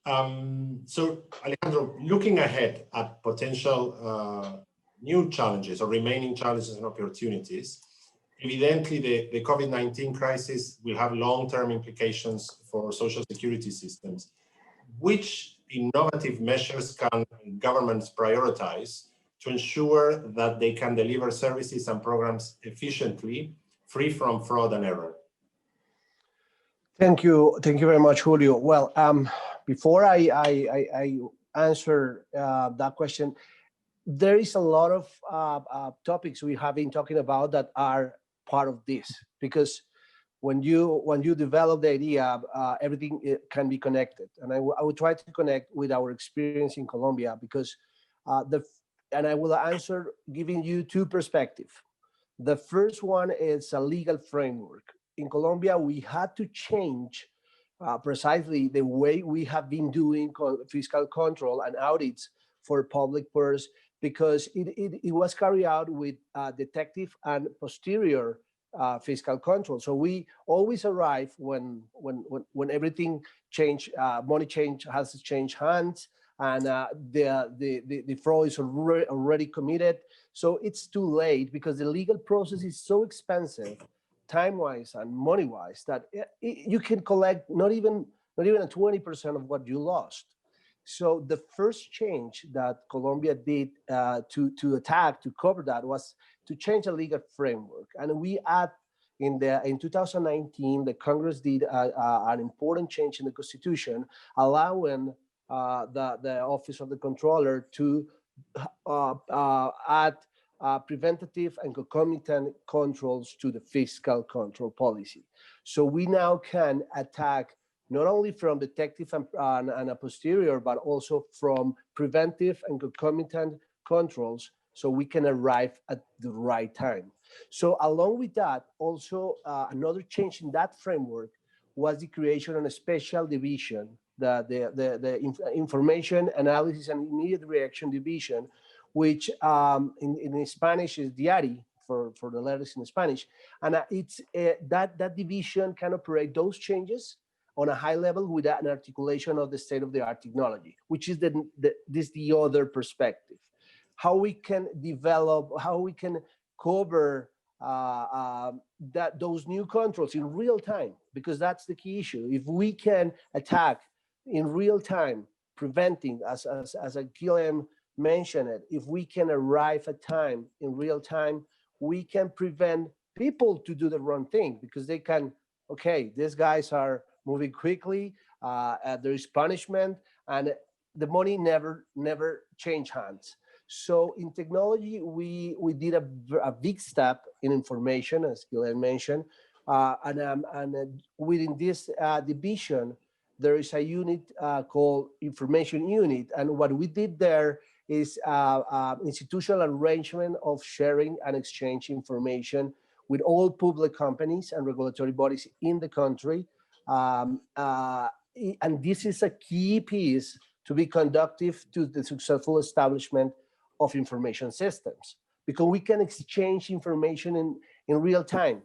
So Alejandro, looking ahead at potential new challenges or remaining challenges and opportunities, evidently the COVID-19 crisis will have long-term implications for social security systems. Which innovative measures can governments prioritize to ensure that they can deliver services and programs efficiently, free from fraud and error? Thank you very much, Julio. Well, before I answer that question, there is a lot of topics we have been talking about that are part of this, because when you develop the idea, everything can be connected, and I will try to connect with our experience in Colombia, because and I will answer giving you two perspectives. The first one is a legal framework. In Colombia, we had to change precisely the way we have been doing fiscal control and audits for public purse, because it was carried out with detective and posterior fiscal control. So we always arrive when everything change, money has changed hands, and the fraud is already committed. So it's too late, because the legal process is so expensive, time-wise and money-wise, that you can collect not even a 20% of what you lost. So the first change that Colombia did to cover that was to change the legal framework. And we in 2019, the Congress did an important change in the Constitution, allowing the Office of the Controller to add preventative and concomitant controls to the fiscal control policy. So we now can attack not only from detective and a posterior, but also from preventive and concomitant controls, so we can arrive at the right time. So along with that, also another change in that framework was the creation of a special division, the Information Analysis and Immediate Reaction Division, which in Spanish is DIARI for the letters in Spanish. And it's that division can operate those changes on a high level with an articulation of the state-of-the-art technology, which is the other perspective. How we can develop, how we can cover those new controls in real time, because that's the key issue. If we can attack in real time, preventing, as Guillem mentioned it, if we can arrive at time in real time, we can prevent people to do the wrong thing, because they can, okay, these guys are moving quickly, there is punishment, and the money never change hands. So in technology, we did a big step in information, as Guillem mentioned, and within this division, there is a unit called Information Unit, and what we did there is institutional arrangement of sharing and exchange information with all public companies and regulatory bodies in the country. And this is a key piece to be conducive to the successful establishment of information systems, because we can exchange information in real time.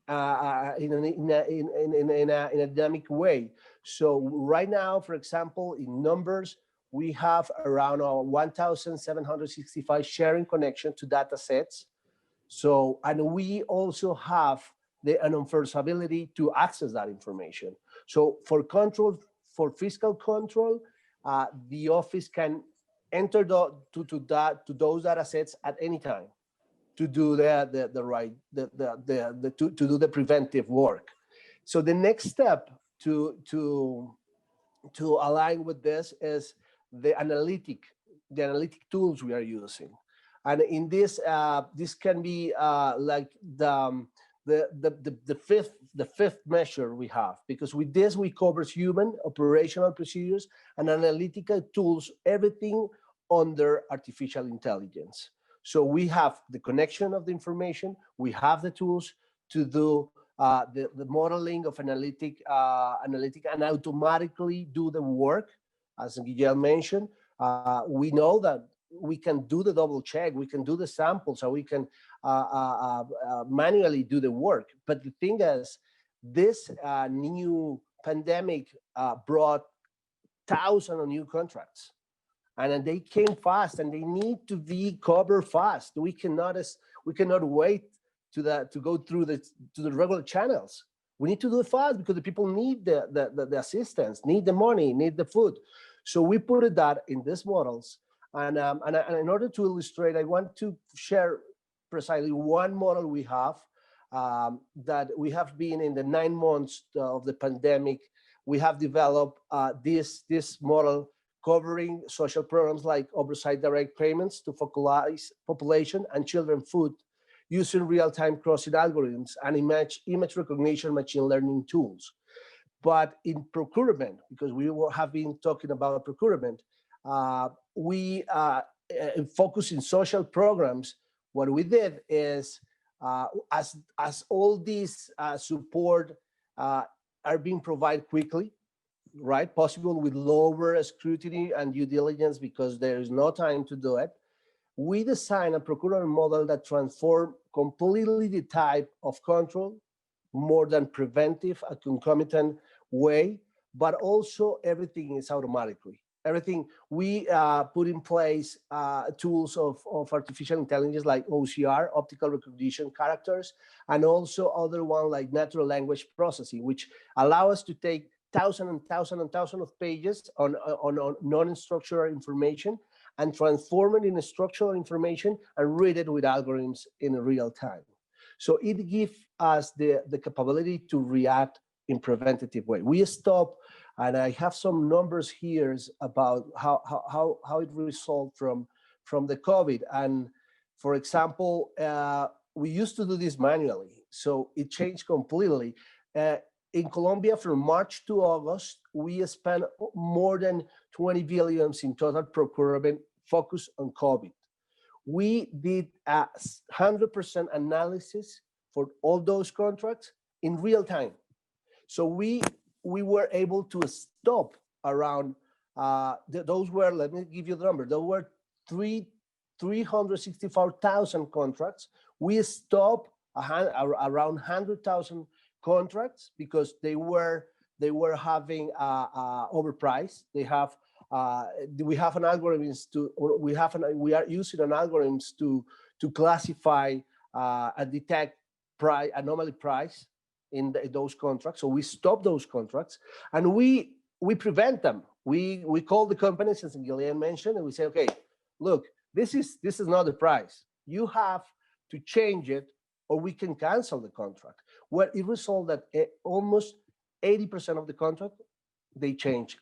in a dynamic way. So right now, for example, in numbers, we have around 1,765 sharing connection to data sets. So, and we also have the enforceability to access that information. So for control, for fiscal control, the office can enter to those data sets at any time to do to do the preventive work. So the next step to align with this is the analytic tools we are using. And in this, this can be like the fifth measure we have, because with this we cover human operational procedures and analytical tools, everything under artificial intelligence. So we have the connection of the information, we have the tools to do the modeling of analytic and automatically do the work. As Guillermo mentioned, we know that we can do the double check, we can do the samples, so we can manually do the work. But the thing is, this new pandemic brought thousands of new contracts, and they came fast, and they need to be covered fast. We cannot wait to go through the regular channels. We need to do it fast because the people need the assistance, need the money, need the food. So we put that in these models. And in order to illustrate, I want to share precisely one model we have that we have been in the 9 months of the pandemic. We have developed this model covering social programs like oversight direct payments to focalize population and children food using real-time crossing algorithms and image recognition machine learning tools. But in procurement, because we have been talking about procurement, we focus in social programs. What we did is, as all these support are being provided quickly, right? Possible with lower scrutiny and due diligence because there is no time to do it. We design a procurement model that transforms completely the type of control, more than preventive, a concomitant way, but also everything is automatically. Everything we put in place tools of artificial intelligence like OCR, optical recognition characters, and also other one like natural language processing, which allow us to take thousands of pages on non-structural information and transform it into structural information and read it with algorithms in real time. So it gives us the capability to react in preventative way. We stop, and I have some numbers here about how it resolved from the COVID. And for example, we used to do this manually, so it changed completely. In Colombia, from March to August, we spent more than 20 billion in total procurement focused on COVID. We did a 100% analysis for all those contracts in real time. So we were able to stop around, those were, let me give you the number, there were 364,000 contracts. We stopped around 100,000 contracts because they were having overpriced. We have an algorithms we are using an algorithms to classify and detect anomaly price in those contracts. So we stop those contracts and we prevent them. We call the companies, as Guillermo mentioned, and we say, okay, look, this is not the price. You have to change it, or we can cancel the contract. Well, it resulted that almost 80% of the contract, they changed.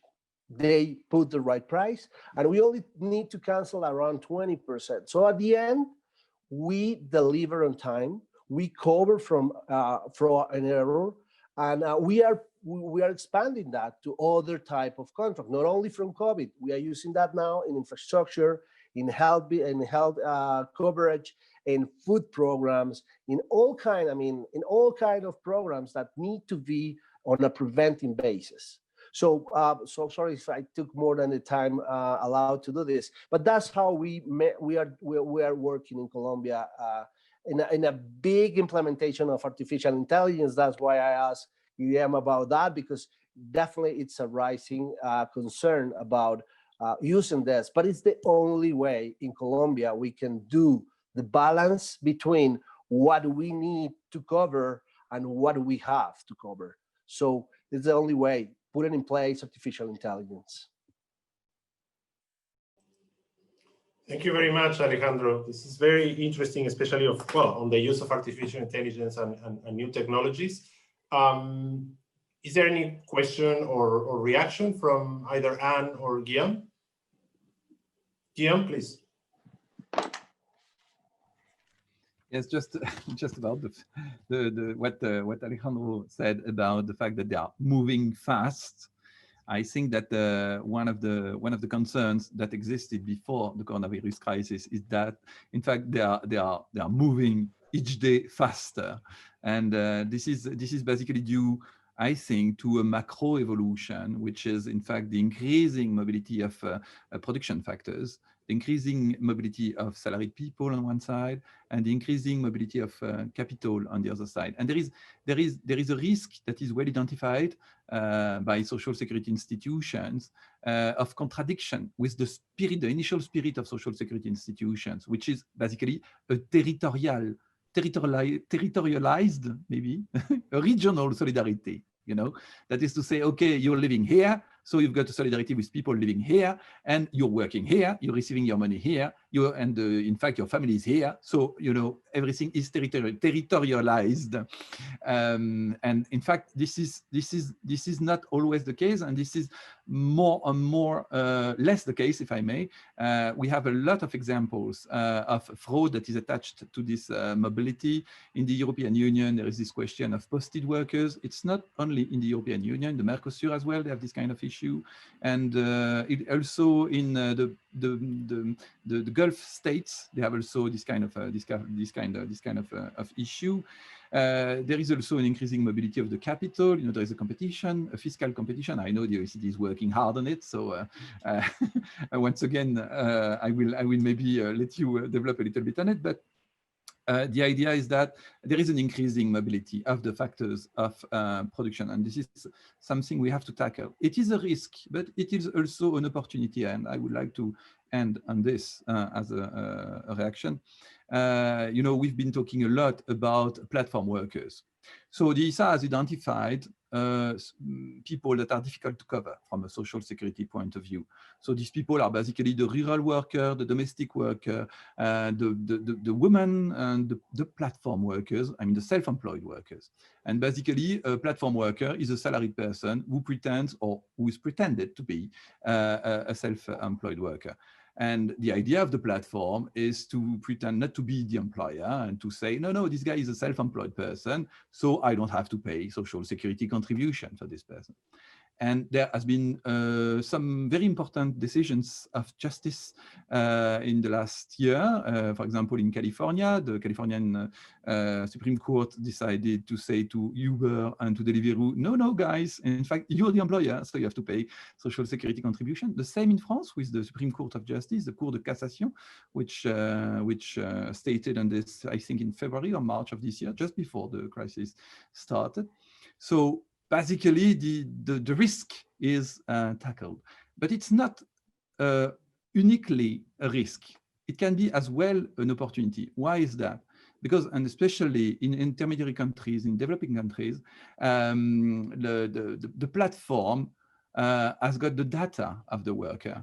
They put the right price, and we only need to cancel around 20%. So at the end, we deliver on time. We cover from fraud and error, and we are expanding that to other type of contract, not only from COVID. We are using that now in infrastructure, in health coverage, in food programs, in all kind of programs that need to be on a preventing basis. So sorry if I took more than the time allowed to do this, but that's how we are working in Colombia in a big implementation of artificial intelligence. That's why I asked UM about that, because definitely it's a rising concern about using this. But it's the only way in Colombia we can do the balance between what we need to cover and what we have to cover. So it's the only way, putting in place artificial intelligence. Thank you very much, Alejandro. This is very interesting, especially on the use of artificial intelligence and new technologies. Is there any question or reaction from either Anne or Guillaume? Guillaume, please. Yes, just about what Alejandro said about the fact that they are moving fast. I think that one of the concerns that existed before the coronavirus crisis is that, in fact, they are moving each day faster, and this is basically due, I think, to a macro evolution, which is in fact the increasing mobility of production factors, the increasing mobility of salaried people on one side, and the increasing mobility of capital on the other side. And there is a risk that is well identified by social security institutions of contradiction with the spirit, the initial spirit of social security institutions, which is basically a territorialized, maybe, a regional solidarity. You know, that is to say, okay, you're living here, so you've got a solidarity with people living here, and you're working here, you're receiving your money here, in fact, your family is here, so, you know, everything is territorialized. And in fact, this is not always the case, and this is more and more less the case, if I may. We have a lot of examples of fraud that is attached to this mobility. In the European Union, there is this question of posted workers. It's not only in the European Union, the Mercosur as well, they have this kind of issue. And it also in the Gulf states, they have also this kind of issue. There is also an increasing mobility of the capital. You know, there is a competition, a fiscal competition. I know the OECD is working hard on it. So once again, I will maybe let you develop a little bit on it. But the idea is that there is an increasing mobility of the factors of production, and this is something we have to tackle. It is a risk, but it is also an opportunity, and I would like to end on this as a reaction. You know, we've been talking a lot about platform workers. So the ISA has identified people that are difficult to cover from a social security point of view. So these people are basically the rural worker, the domestic worker, the women, and the platform workers, I mean the self-employed workers. And basically a platform worker is a salaried person who pretends, or who is pretended to be a self-employed worker. And the idea of the platform is to pretend not to be the employer and to say, no, this guy is a self-employed person, so I don't have to pay social security contribution for this person. And there has been some very important decisions of justice in the last year. For example, in California, the Californian Supreme Court decided to say to Uber and to Deliveroo, no, guys, in fact, you're the employer, so you have to pay social security contribution. The same in France with the Supreme Court of Justice, the Cour de Cassation, which stated on this, I think, in February or March of this year, just before the crisis started. So basically, the risk is tackled, but it's not uniquely a risk. It can be as well an opportunity. Why is that? Because, and especially in intermediary countries, in developing countries, the platform has got the data of the worker.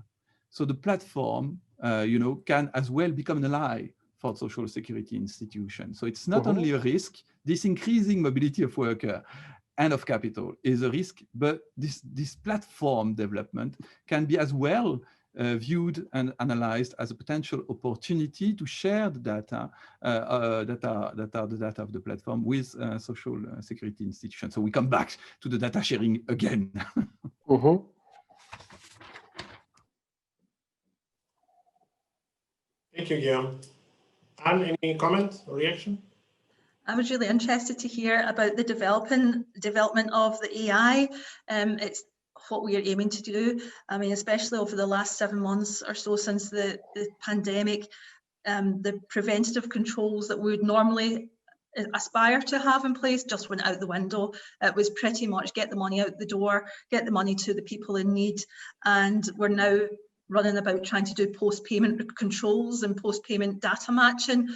So the platform, you know, can as well become an ally for social security institutions. So it's not only a risk. This increasing mobility of worker and of capital is a risk, but this platform development can be as well viewed and analyzed as a potential opportunity to share the data that are the data of the platform with social security institutions. So we come back to the data sharing again. Thank you, Guillaume. Anne, any comment or reaction? I was really interested to hear about the development of the AI. It's what we are aiming to do. I mean, especially over the last 7 months or so since the pandemic, the preventative controls that we would normally aspire to have in place just went out the window. It was pretty much get the money out the door, get the money to the people in need, and we're now running about trying to do post-payment controls and post-payment data matching.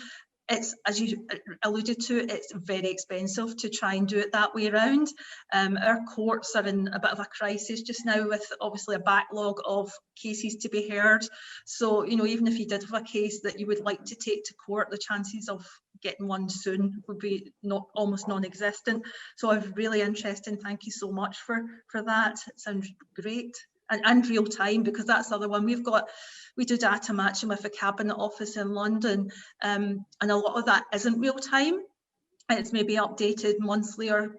It's, as you alluded to, it's very expensive to try and do it that way around. Our courts are in a bit of a crisis just now, with obviously a backlog of cases to be heard. So, you know, even if you did have a case that you would like to take to court, the chances of getting one soon would be almost non-existent. So I'm really interested, and thank you so much for that. It sounds great. And real time, because that's the other one. We do data matching with the Cabinet Office in London, and a lot of that isn't real time. It's maybe updated monthly or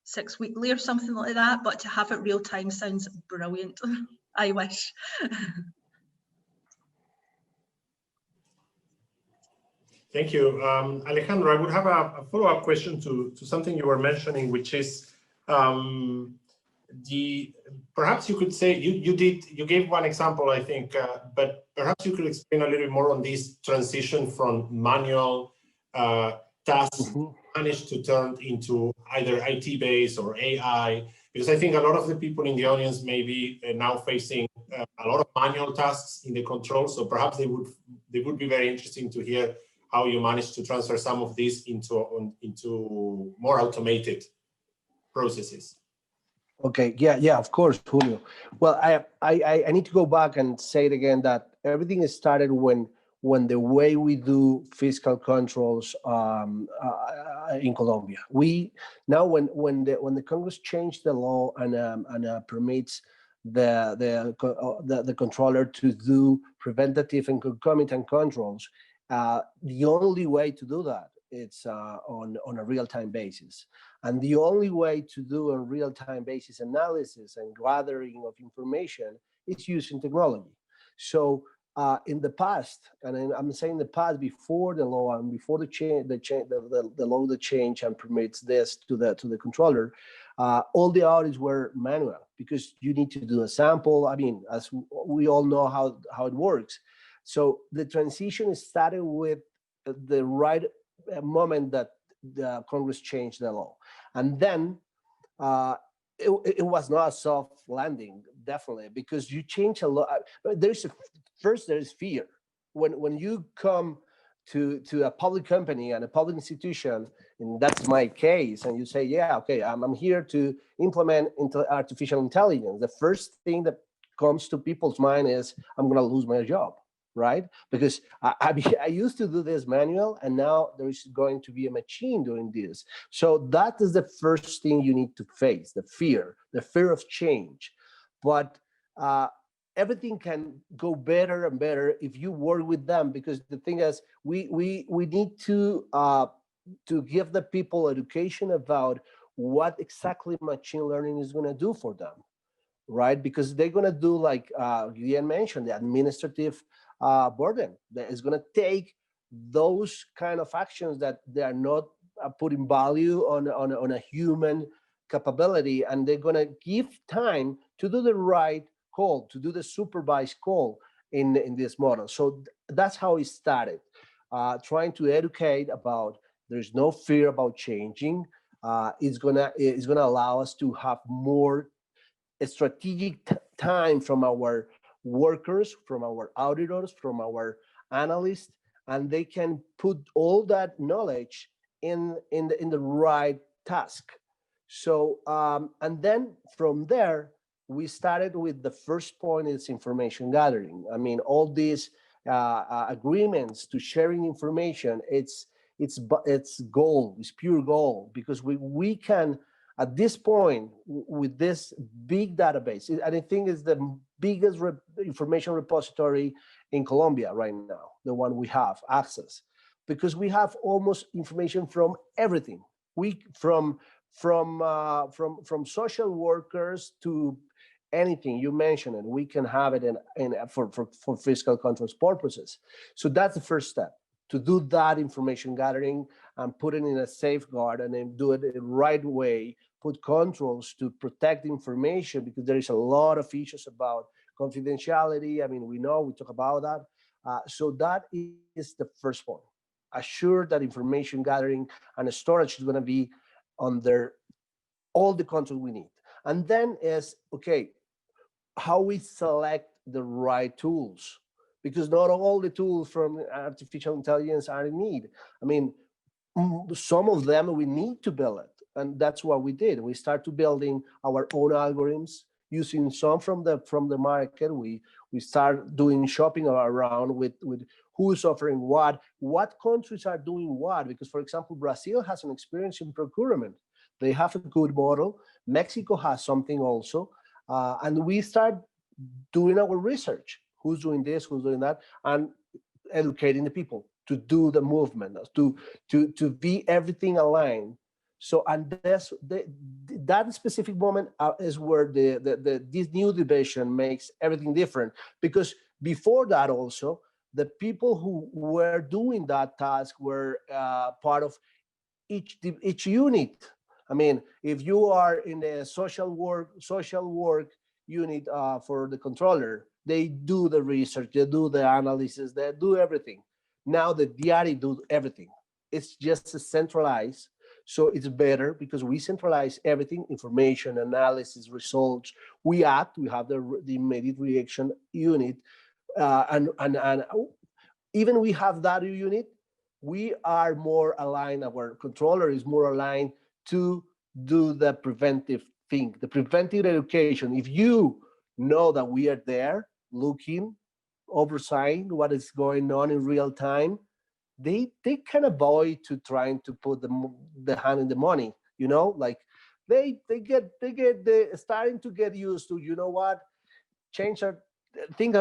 6 weekly or something like that, but to have it real time sounds brilliant. I wish. Thank you. Alejandro, I would have a follow-up question to something you were mentioning, which is perhaps you could say, you gave one example, I think, but perhaps you could explain a little bit more on this transition from manual tasks managed to turn into either IT-based or AI, because I think a lot of the people in the audience may be now facing a lot of manual tasks in the control. So perhaps they would be very interesting to hear how you managed to transfer some of this into more automated processes. Okay, yeah, of course, Julio. Well, I need to go back and say it again, that everything started when the way we do fiscal controls in Colombia. We now when the Congress changed the law and permits the controller to do preventative and concomitant controls, the only way to do that it's on a real-time basis. And the only way to do a real-time basis analysis and gathering of information is using technology. So in the past, and I'm saying the past, before the law and before the law that changed and permits this to the controller, all the audits were manual, because you need to do a sample. I mean, as we all know how it works. So the transition started with the right moment that the Congress changed the law, and then it was not a soft landing, definitely, because you change a lot. There's fear when you come to a public company and a public institution, and that's my case, and you say, yeah, okay, I'm here to implement artificial intelligence. The first thing that comes to people's mind is, I'm going to lose my job. Right? Because I used to do this manual, and now there is going to be a machine doing this. So that is the first thing you need to face, the fear of change. But everything can go better and better if you work with them, because the thing is, we need to give the people education about what exactly machine learning is going to do for them, right? Because they're going to do, like Guillen mentioned, the administrative burden that is going to take those kind of actions that they are not putting value on a human capability, and they're going to give time to do the right call, to do the supervised call in this model. So that's how it started, trying to educate about there's no fear about changing. It's gonna allow us to have more strategic time from our workers, from our auditors, from our analysts, and they can put all that knowledge in the right task. So and then from there we started with the first point, is information gathering. I mean, all these agreements to sharing information, it's gold, it's pure gold, because we can, at this point, with this big database, and I think it's the biggest information repository in Colombia right now, the one we have access, because we have almost information from everything. From social workers to anything you mentioned, and we can have it for fiscal controls purposes. So that's the first step, to do that information gathering and put it in a safeguard, and then do it the right way, put controls to protect information, because there is a lot of issues about confidentiality. I mean, we talk about that. So that is the first point. Assure that information gathering and storage is going to be under all the control we need. And then is, okay, how we select the right tools, because not all the tools from artificial intelligence are in need. I mean, some of them we need to build it, and that's what we did. We started building our own algorithms using some from the market. We start doing shopping around with who's offering what countries are doing what, because for example, Brazil has an experience in procurement. They have a good model. Mexico has something also, and we start doing our research. Who's doing this? Who's doing that? And educating the people to do the movement, to be everything aligned. So, and that specific moment is where this new division makes everything different. Because before that, also the people who were doing that task were part of each unit. I mean, if you are in the social work unit for the controller, they do the research, they do the analysis, they do everything. Now the DRE do everything. It's just centralized. So it's better because we centralize everything, information, analysis, results. We act, we have the immediate reaction unit. And even we have that unit, we are more aligned, our controller is more aligned to do the preventive thing, the preventive education. If you know that we are there looking, oversight what is going on in real time, they can avoid to trying to put the hand in the money, you know, like they starting to get used to, you know what, things are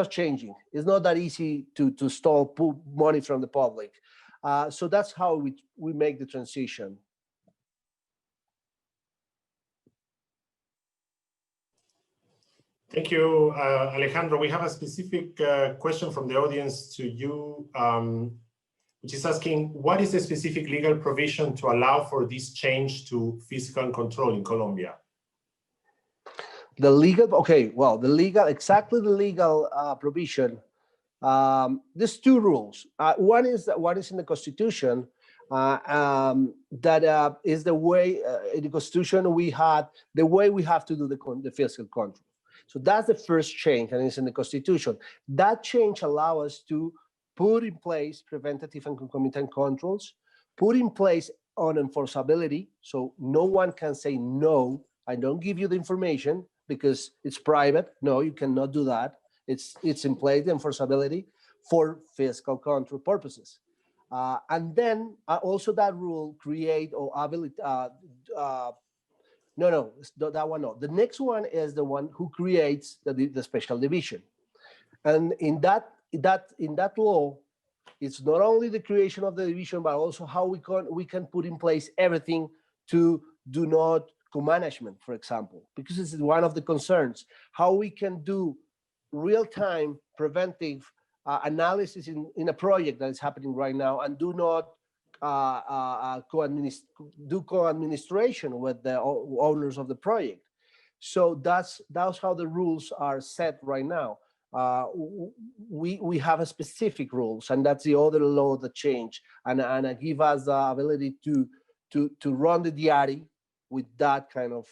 changing. It's not that easy to put money from the public. So that's how we make the transition. Thank you, Alejandro. We have a specific question from the audience to you, which is asking, what is the specific legal provision to allow for this change to fiscal control in Colombia? The legal, okay, well, the legal provision. There's two rules. One is in the Constitution. That is the way in the Constitution we have to do the fiscal control. So that's the first change, and it's in the Constitution. That change allows us to put in place preventative and concomitant controls, put in place on enforceability, so no one can say, no, I don't give you the information because it's private. No, you cannot do that. It's in place, the enforceability for fiscal control purposes. And then also that rule create or ability, no, that one, no. The next one is the one who creates the special division. And in that law, it's not only the creation of the division, but also how we can put in place everything to do not co-management, for example, because it's one of the concerns, how we can do real-time preventive analysis in a project that is happening right now and do not co-administration with the owners of the project. So that's how the rules are set right now. We have a specific rules, and that's the other law that changed and give us the ability to run the DRE with that kind of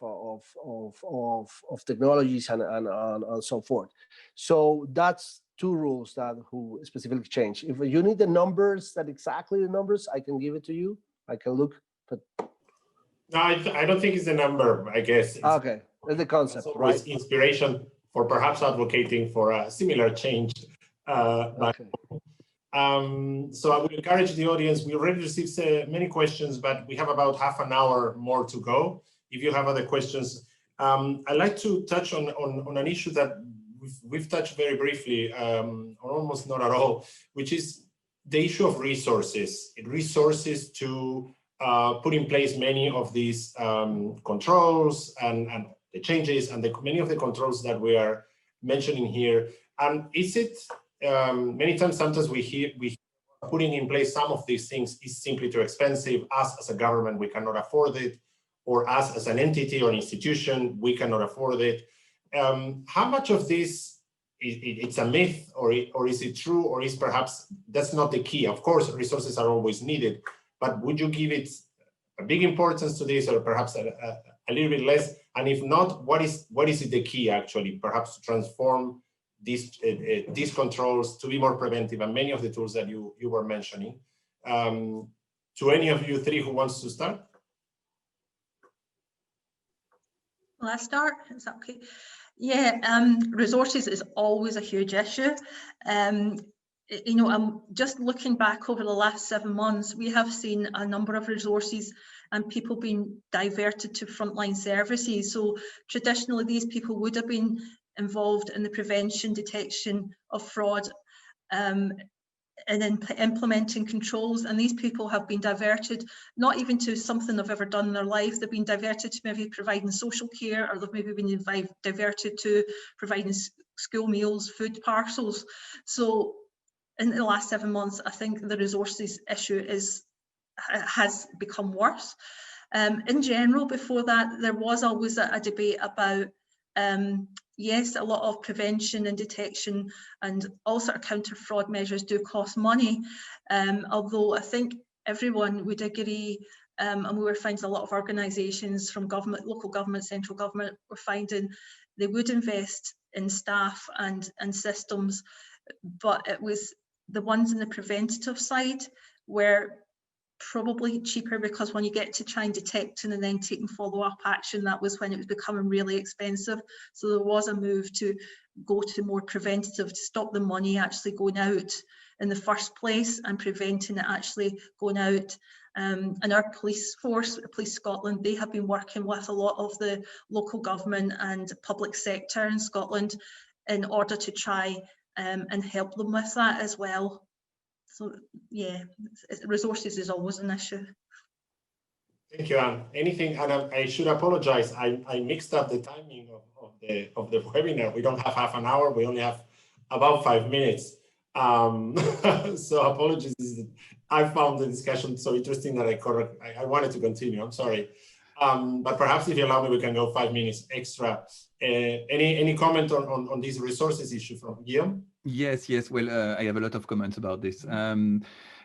technologies and so forth. So that's two rules that who specifically change. If you need the numbers, exactly the numbers, I can give it to you. I can look, but no, I don't think it's the number. I guess. Okay, it's the concept, right? It's inspiration for perhaps advocating for a similar change. Okay. So I would encourage the audience. We already received many questions, but we have about half an hour more to go. If you have other questions, I'd like to touch on an issue that we've touched very briefly, or almost not at all, which is the issue of resources. Resources to put in place many of these controls and the changes and many of the controls that we are mentioning here. And is it many times? Sometimes we hear putting in place some of these things is simply too expensive. Us as a government, we cannot afford it, or us as an entity or institution, we cannot afford it. How much of this it's a myth, or is it true, or is perhaps that's not the key? Of course, resources are always needed, but would you give it a big importance to this, or perhaps a little bit less? And if not, what is it the key actually, perhaps to transform these controls to be more preventive, and many of the tools that you were mentioning? To any of you three who wants to start? Will I start? Is that okay? Yeah, resources is always a huge issue. You know, I'm just looking back over the last 7 months, we have seen a number of resources and people being diverted to frontline services. So traditionally, these people would have been involved in the prevention, detection of fraud, and implementing controls, and these people have been diverted not even to something they've ever done in their life. They've been diverted to maybe providing social care, or they've maybe been diverted to providing school meals, food parcels. So in the last 7 months, I think the resources issue has become worse. In general, before that, there was always a debate about yes, a lot of prevention and detection and all sort of counter fraud measures do cost money, although I think everyone would agree, and we were finding a lot of organisations from government, local government, central government, were finding they would invest in staff and systems, but it was the ones in the preventative side where probably cheaper, because when you get to try and detect and then taking follow-up action, that was when it was becoming really expensive. So there was a move to go to more preventative, to stop the money actually going out in the first place and preventing it actually going out. And our police force, Police Scotland, they have been working with a lot of the local government and public sector in Scotland in order to try and help them with that as well. So yeah, resources is always an issue. Thank you, Anne. Anything, and I should apologize. I mixed up the timing of the webinar. We don't have half an hour. We only have about 5 minutes. So apologies. I found the discussion so interesting that I wanted to continue. I'm sorry. But perhaps if you allow me, we can go 5 minutes extra. Any comment on these resources issue from Guillaume? Yes. Well, I have a lot of comments about this.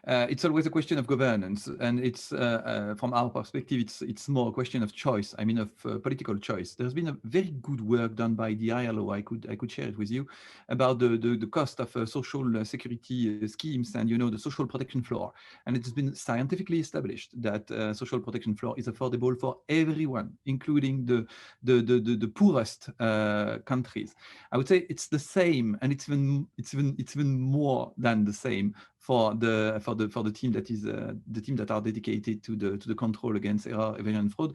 It's always a question of governance, and it's from our perspective, it's more a question of choice. I mean, of political choice. There's been a very good work done by the ILO. I could share it with you about the cost of social security schemes and the social protection floor. And it's been scientifically established that social protection floor is affordable for everyone, including the poorest countries. I would say it's the same, and it's even more than the same for the team that is the team that are dedicated to the control against error, evasion, and fraud,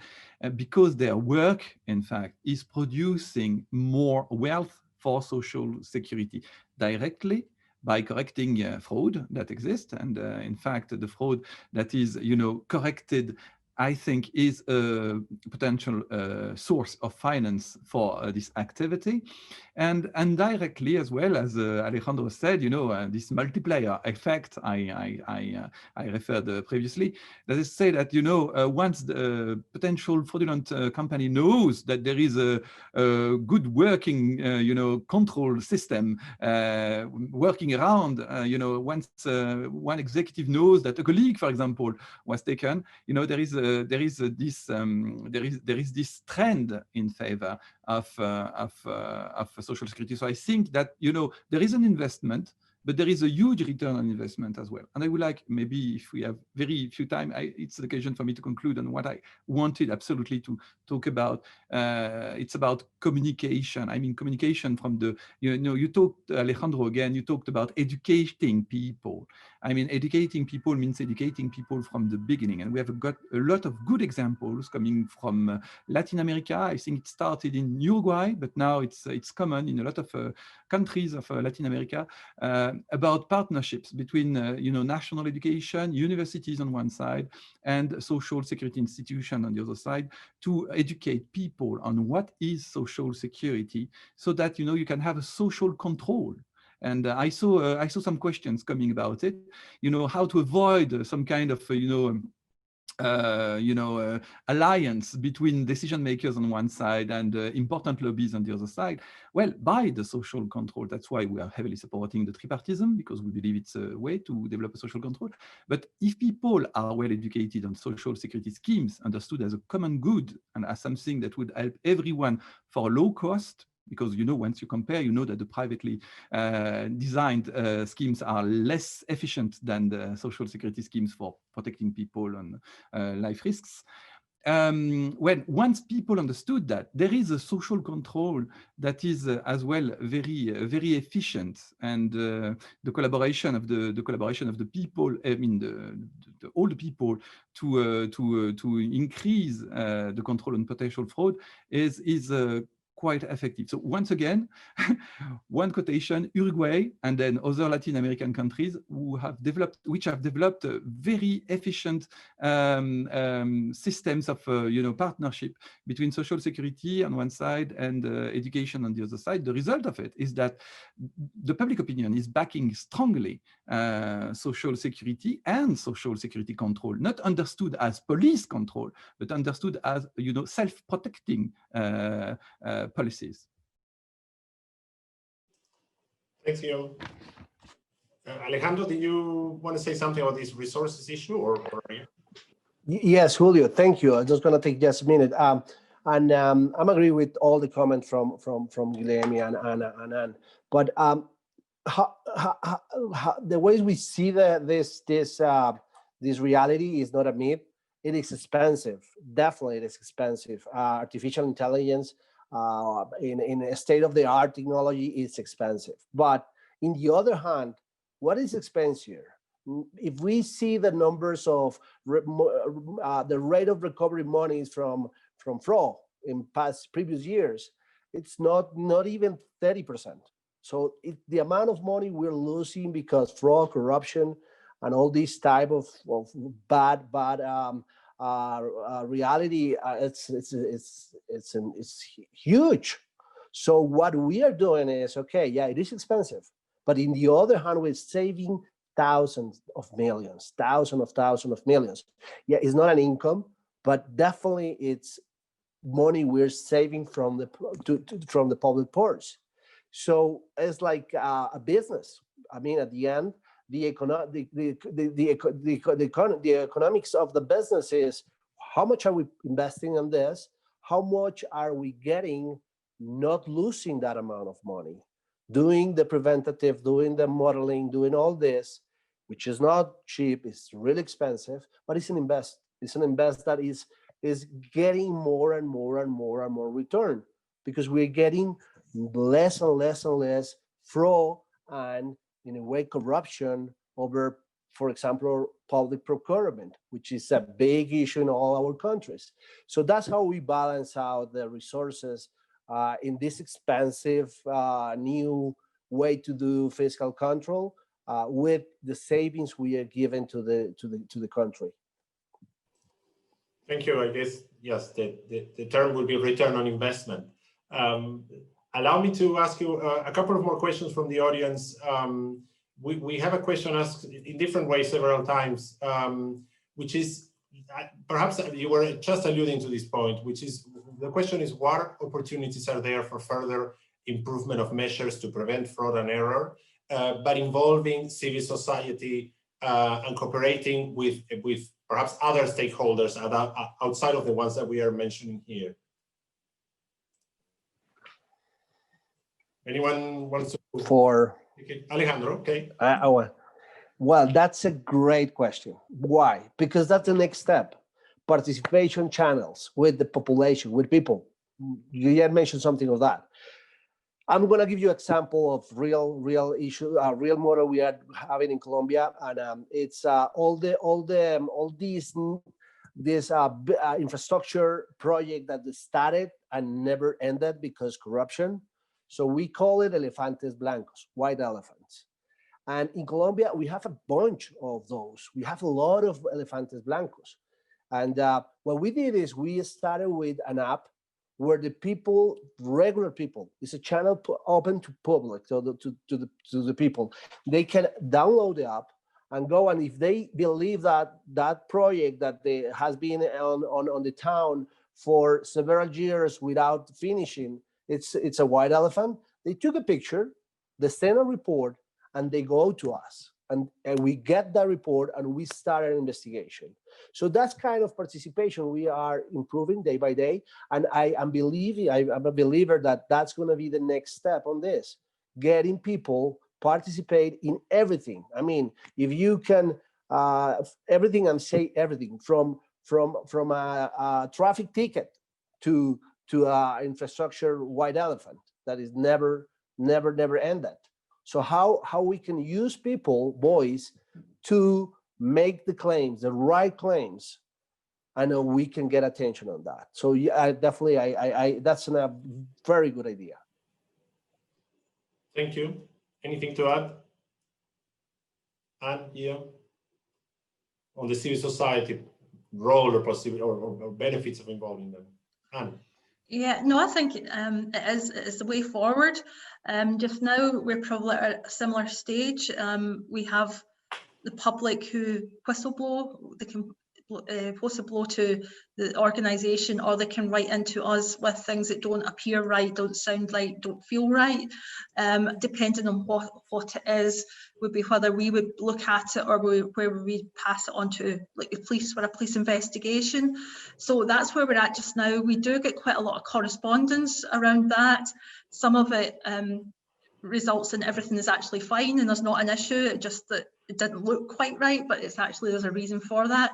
because their work, in fact, is producing more wealth for social security directly by correcting fraud that exists, and in fact, the fraud that is corrected, I think, is a potential source of finance for this activity, and directly as well, as Alejandro said, this multiplier effect I referred previously. That is to say that once the potential fraudulent company knows that there is a good working control system working around, once one executive knows that a colleague, for example, was taken, there is this trend in favor of social security. So I think that there is an investment, but there is a huge return on investment as well. And I would like, maybe if we have very few time, it's the occasion for me to conclude on what I wanted absolutely to talk about. It's about communication. I mean, communication from the, you talked, Alejandro, again, you talked about educating people. I mean, educating people means educating people from the beginning. And we have got a lot of good examples coming from Latin America. I think it started in Uruguay, but now it's common in a lot of countries of Latin America, about partnerships between national education, universities on one side, and social security institution on the other side, to educate people on what is social security, so that you can have a social control. And I saw some questions coming about it, how to avoid some kind of alliance between decision makers on one side and important lobbies on the other side? Well, by the social control. That's why we are heavily supporting the tripartism, because we believe it's a way to develop a social control. But if people are well educated on social security schemes, understood as a common good and as something that would help everyone for low cost, because once you compare, that the privately designed schemes are less efficient than the social security schemes for protecting people on life risks. Once people understood that there is a social control that is as well very very efficient, and the collaboration of the people, I mean all the people to increase the control on potential fraud is quite effective. So once again, one quotation: Uruguay and then other Latin American countries which have developed very efficient systems of partnership between social security on one side and education on the other side. The result of it is that the public opinion is backing strongly social security and social security control, not understood as police control, but understood as self-protecting policies. Thanks, Guillaume. Alejandro, did you want to say something about this resources issue, or Yes, Julio, thank you. I'm just going to take just a minute. I'm agree with all the comments from Guilherme and Anne. But the ways we see this reality is not a myth. It is expensive. Definitely, it is expensive. Artificial intelligence in a state-of-the-art technology is expensive. But in the other hand, what is expensive? If we see the numbers of the rate of recovery monies from fraud in previous years, it's not even 30%. So the amount of money we're losing because fraud, corruption, and all these type of bad reality, it's huge. So what we are doing is, okay, yeah, it is expensive, but in the other hand, we're saving thousands of millions. Yeah, it's not an income, but definitely it's money we're saving from the public purse. So it's like a business. I mean, at the end, the economics of the business is how much are we investing in this? How much are we getting, not losing that amount of money? Doing the preventative, doing the modeling, doing all this, which is not cheap, it's really expensive, but it's an invest. It's an invest that is getting more and more return, because we're getting less and less fraud and, in a way, corruption over, for example, public procurement, which is a big issue in all our countries. So that's how we balance out the resources in this expensive new way to do fiscal control with the savings we are giving to the country. Thank you. I guess, yes, the term will be return on investment. Allow me to ask you a couple of more questions from the audience. We have a question asked in different ways several times, which is, perhaps you were just alluding to this point, which is, the question is, what opportunities are there for further improvement of measures to prevent fraud and error, but involving civil society and cooperating with perhaps other stakeholders outside of the ones that we are mentioning here? Anyone wants to? For Alejandro, okay. Well, that's a great question. Why? Because that's the next step. Participation channels with the population, with people. You had mentioned something of that. I'm going to give you an example of real issue, real model we are having in Colombia, and it's all these infrastructure project that started and never ended because corruption. So we call it elefantes blancos, white elephants. And in Colombia, we have a bunch of those. We have a lot of elefantes blancos. And what we did is we started with an app where the people, regular people, it's a channel open to public, to the people. They can download the app and go. And if they believe that that project that has been on the town for several years without finishing, it's a white elephant, they took a picture, they send a report, and they go to us. And we get that report and we start an investigation. So that's kind of participation we are improving day by day. And I'm a believer that that's going to be the next step on this, getting people participate in everything. I mean, if you can, everything, and say everything from a traffic ticket to infrastructure white elephant that is never ended. So how we can use people, voice, to make the claims, the right claims, and we can get attention on that. So yeah, definitely, I that's a very good idea. Thank you. Anything to add? Anne, here on the civil society role or benefits of involving them. Anne. Yeah, no, I think it is the way forward. Just now, we're probably at a similar stage. We have the public who whistleblow, they can whistleblow to the organisation, or they can write into us with things that don't appear right, don't sound right, don't feel right. Depending on what it is, would be whether we would look at it or where we pass it on to like the police for a police investigation. So that's where we're at just now. We do get quite a lot of correspondence around that. Some of it results in everything is actually fine and there's not an issue, just that it didn't look quite right, but it's actually, there's a reason for that.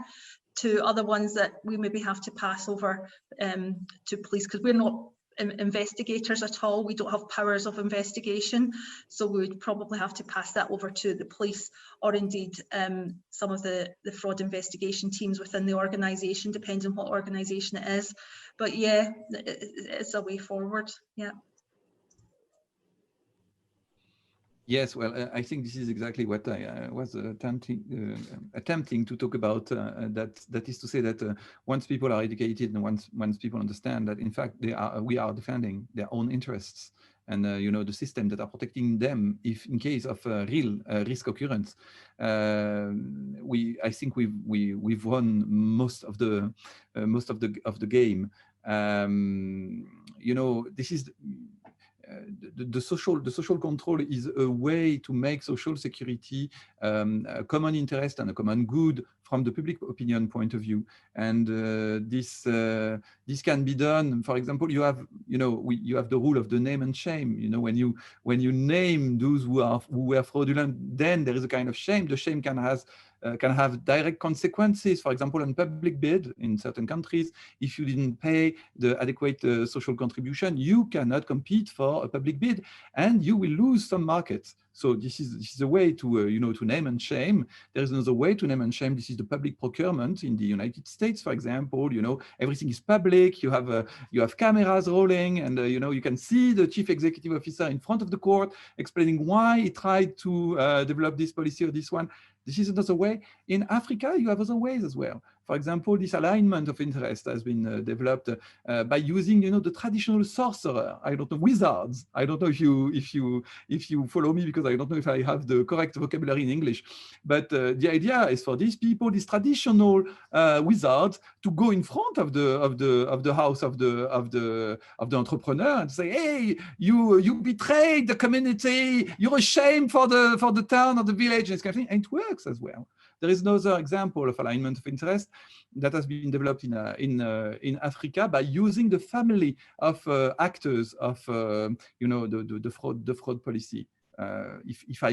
To other ones that we maybe have to pass over to police, because we're not investigators at all. We don't have powers of investigation, so we would probably have to pass that over to the police, or indeed some of the fraud investigation teams within the organisation, depending on what organisation it is. But yeah, it's a way forward. Yeah. Yes, well, I think this is exactly what I was attempting to talk about. That is to say that once people are educated and once people understand that in fact we are defending their own interests and you know, the system that are protecting them if in case of real risk occurrence, I think we've won most of the game. You know, this is. The social control is a way to make social security a common interest and a common good from the public opinion point of view, and this can be done. For example, you have the rule of the name and shame. You know, when you name those who were fraudulent, then there is a kind of shame. The shame can have direct consequences. For example, on public bid in certain countries, if you didn't pay the adequate social contribution, you cannot compete for a public bid, and you will lose some markets. So this is a way to to name and shame. There is another way to name and shame. This is the public procurement in the United States, for example. You know, everything is public. You have cameras rolling, and you can see the chief executive officer in front of the court explaining why he tried to develop this policy or this one. This is another way. In Africa, you have other ways as well. For example, this alignment of interest has been developed by using, the traditional sorcerer. I don't know, wizards. I don't know if you follow me, because I don't know if I have the correct vocabulary in English. But the idea is for these people, these traditional wizards, to go in front of the house of the entrepreneur and say, "Hey, you betrayed the community. You're a shame for the town or the village," and this kind of thing. And it works as well. There is another example of alignment of interest that has been developed in Africa by using the family of actors of the fraud policy. If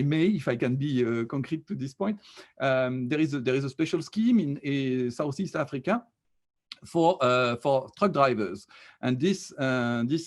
I can be concrete to this point, there is a special scheme in Southeast Africa for truck drivers, and this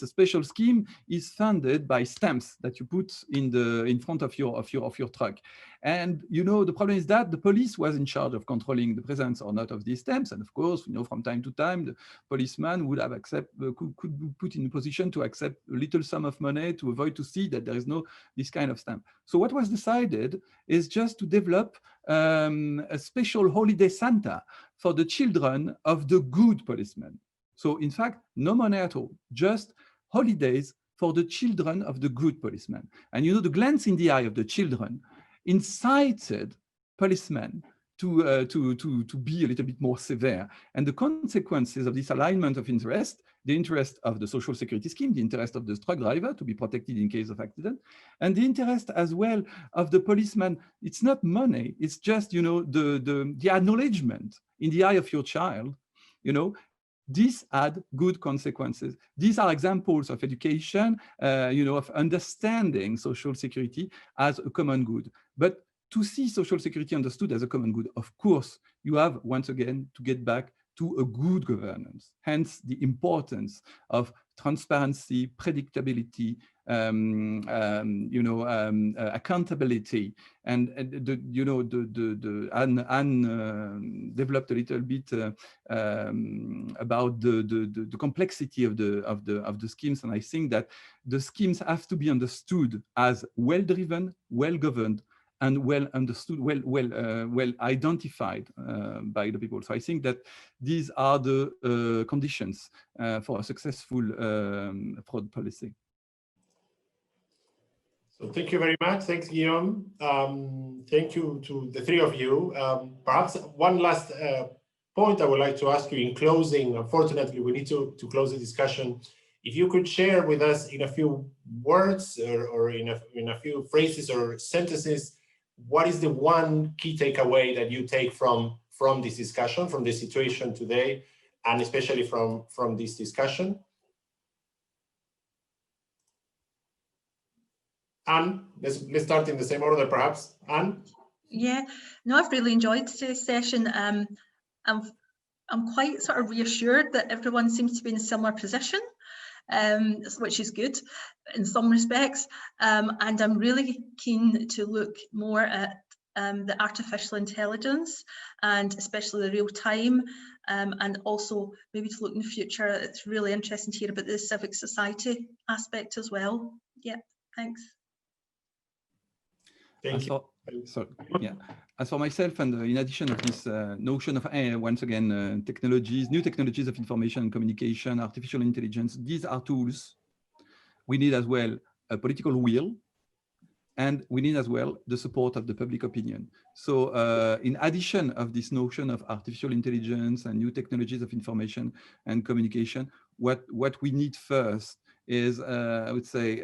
special scheme is funded by stamps that you put in front of your truck. And the problem is that the police was in charge of controlling the presence or not of these stamps, and of course, from time to time, the policeman would have could be put in a position to accept a little sum of money to avoid to see that there is no this kind of stamp. So what was decided is just to develop a special holiday Santa for the children of the good policemen. So in fact, no money at all, just holidays for the children of the good policemen. And the glance in the eye of the children incited policemen to be a little bit more severe. And the consequences of this alignment of interest, the interest of the social security scheme, the interest of the truck driver to be protected in case of accident, and the interest as well of the policeman. It's not money, it's just, you know, the acknowledgement in the eye of your child, you know. These had good consequences. These are examples of education, you know, of understanding social security as a common good. But to see social security understood as a common good, of course, you have once again to get back to a good governance. Hence the importance of transparency, predictability, you know, accountability, and the, you know, Anne developed a little bit about the complexity of the schemes, and I think that the schemes have to be understood as well-driven, well-governed, and well understood, well identified by the people. So I think that these are the conditions for a successful fraud policy. So thank you very much. Thanks, Guillaume. Thank you to the three of you. Perhaps one last point I would like to ask you in closing. Unfortunately, we need to close the discussion. If you could share with us in a few words or in a few phrases or sentences, what is the one key takeaway that you take from this discussion, from the situation today, and especially from this discussion? Anne, let's start in the same order, perhaps. Anne? Yeah, no, I've really enjoyed today's session. I'm quite sort of reassured that everyone seems to be in a similar position, which is good in some respects. And I'm really keen to look more at the artificial intelligence, and especially the real time, and also maybe to look in the future. It's really interesting to hear about the civic society aspect as well. Yeah, thanks. Thank you. So, yeah, as for myself, and in addition of this notion of, once again, technologies, new technologies of information and communication, artificial intelligence, these are tools. We need as well a political will, and we need as well the support of the public opinion. So in addition of this notion of artificial intelligence and new technologies of information and communication, what we need first is, I would say,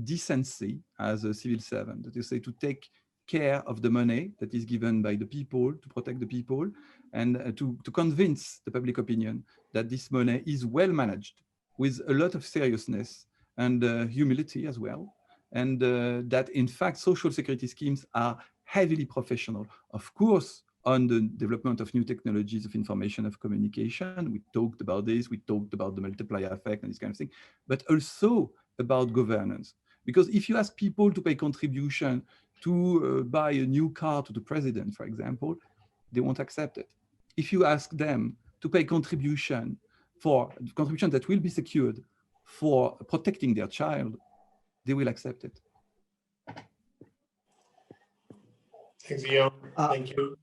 decency as a civil servant, that is, say, to take care of the money that is given by the people, to protect the people, and to convince the public opinion that this money is well managed with a lot of seriousness and humility as well, and that in fact social security schemes are heavily professional. Of course, on the development of new technologies of information, of communication, we talked about this, we talked about the multiplier effect and this kind of thing, but also about governance. Because if you ask people to pay contribution to buy a new car to the president, for example, they won't accept it. If you ask them to pay contribution that will be secured for protecting their child, they will accept it. Thanks, Guillaume. Thank you.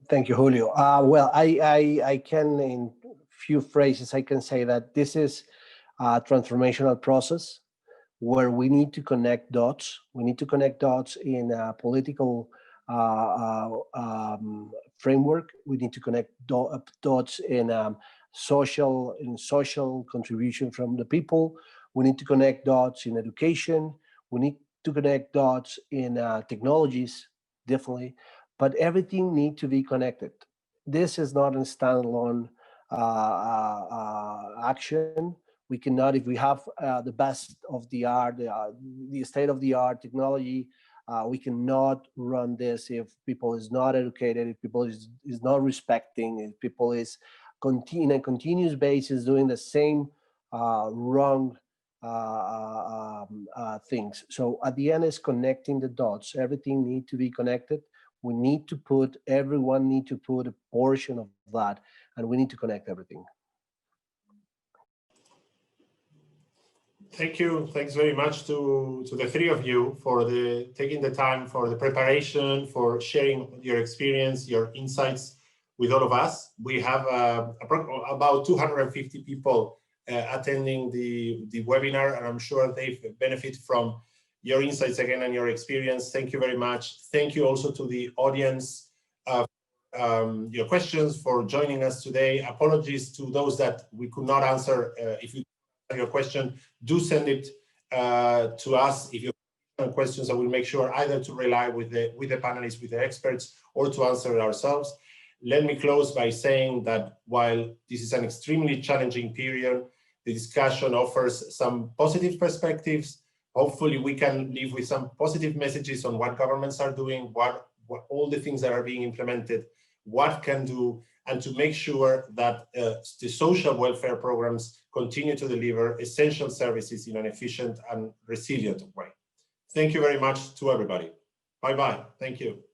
Thank you, Julio. Well, I can, in few phrases, I can say that this is a transformational process where we need to connect dots. We need to connect dots in a political framework. We need to connect dots in social contribution from the people. We need to connect dots in education. We need to connect dots in technologies, definitely. But everything needs to be connected. This is not a standalone action. We cannot, if we have the best of the art, the state-of-the-art technology, we cannot run this if people is not educated, if people is not respecting, if people is on a continuous basis doing the same wrong things. So at the end is connecting the dots. Everything needs to be connected. We need to put, everyone need to put a portion of that, and we need to connect everything. Thank you. Thanks very much to the three of you for taking the time for the preparation, for sharing your experience, your insights with all of us. We have about 250 people attending the webinar, and I'm sure they've benefited from your insights again and your experience. Thank you very much. Thank you also to the audience, your questions, for joining us today. Apologies to those that we could not answer. If you have your question, do send it to us. If you have questions, I will make sure either to rely with the panelists, with the experts, or to answer it ourselves. Let me close by saying that while this is an extremely challenging period, the discussion offers some positive perspectives. Hopefully we can leave with some positive messages on what governments are doing, what all the things that are being implemented, what can do, and to make sure that the social welfare programs continue to deliver essential services in an efficient and resilient way. Thank you very much to everybody. Bye-bye. Thank you.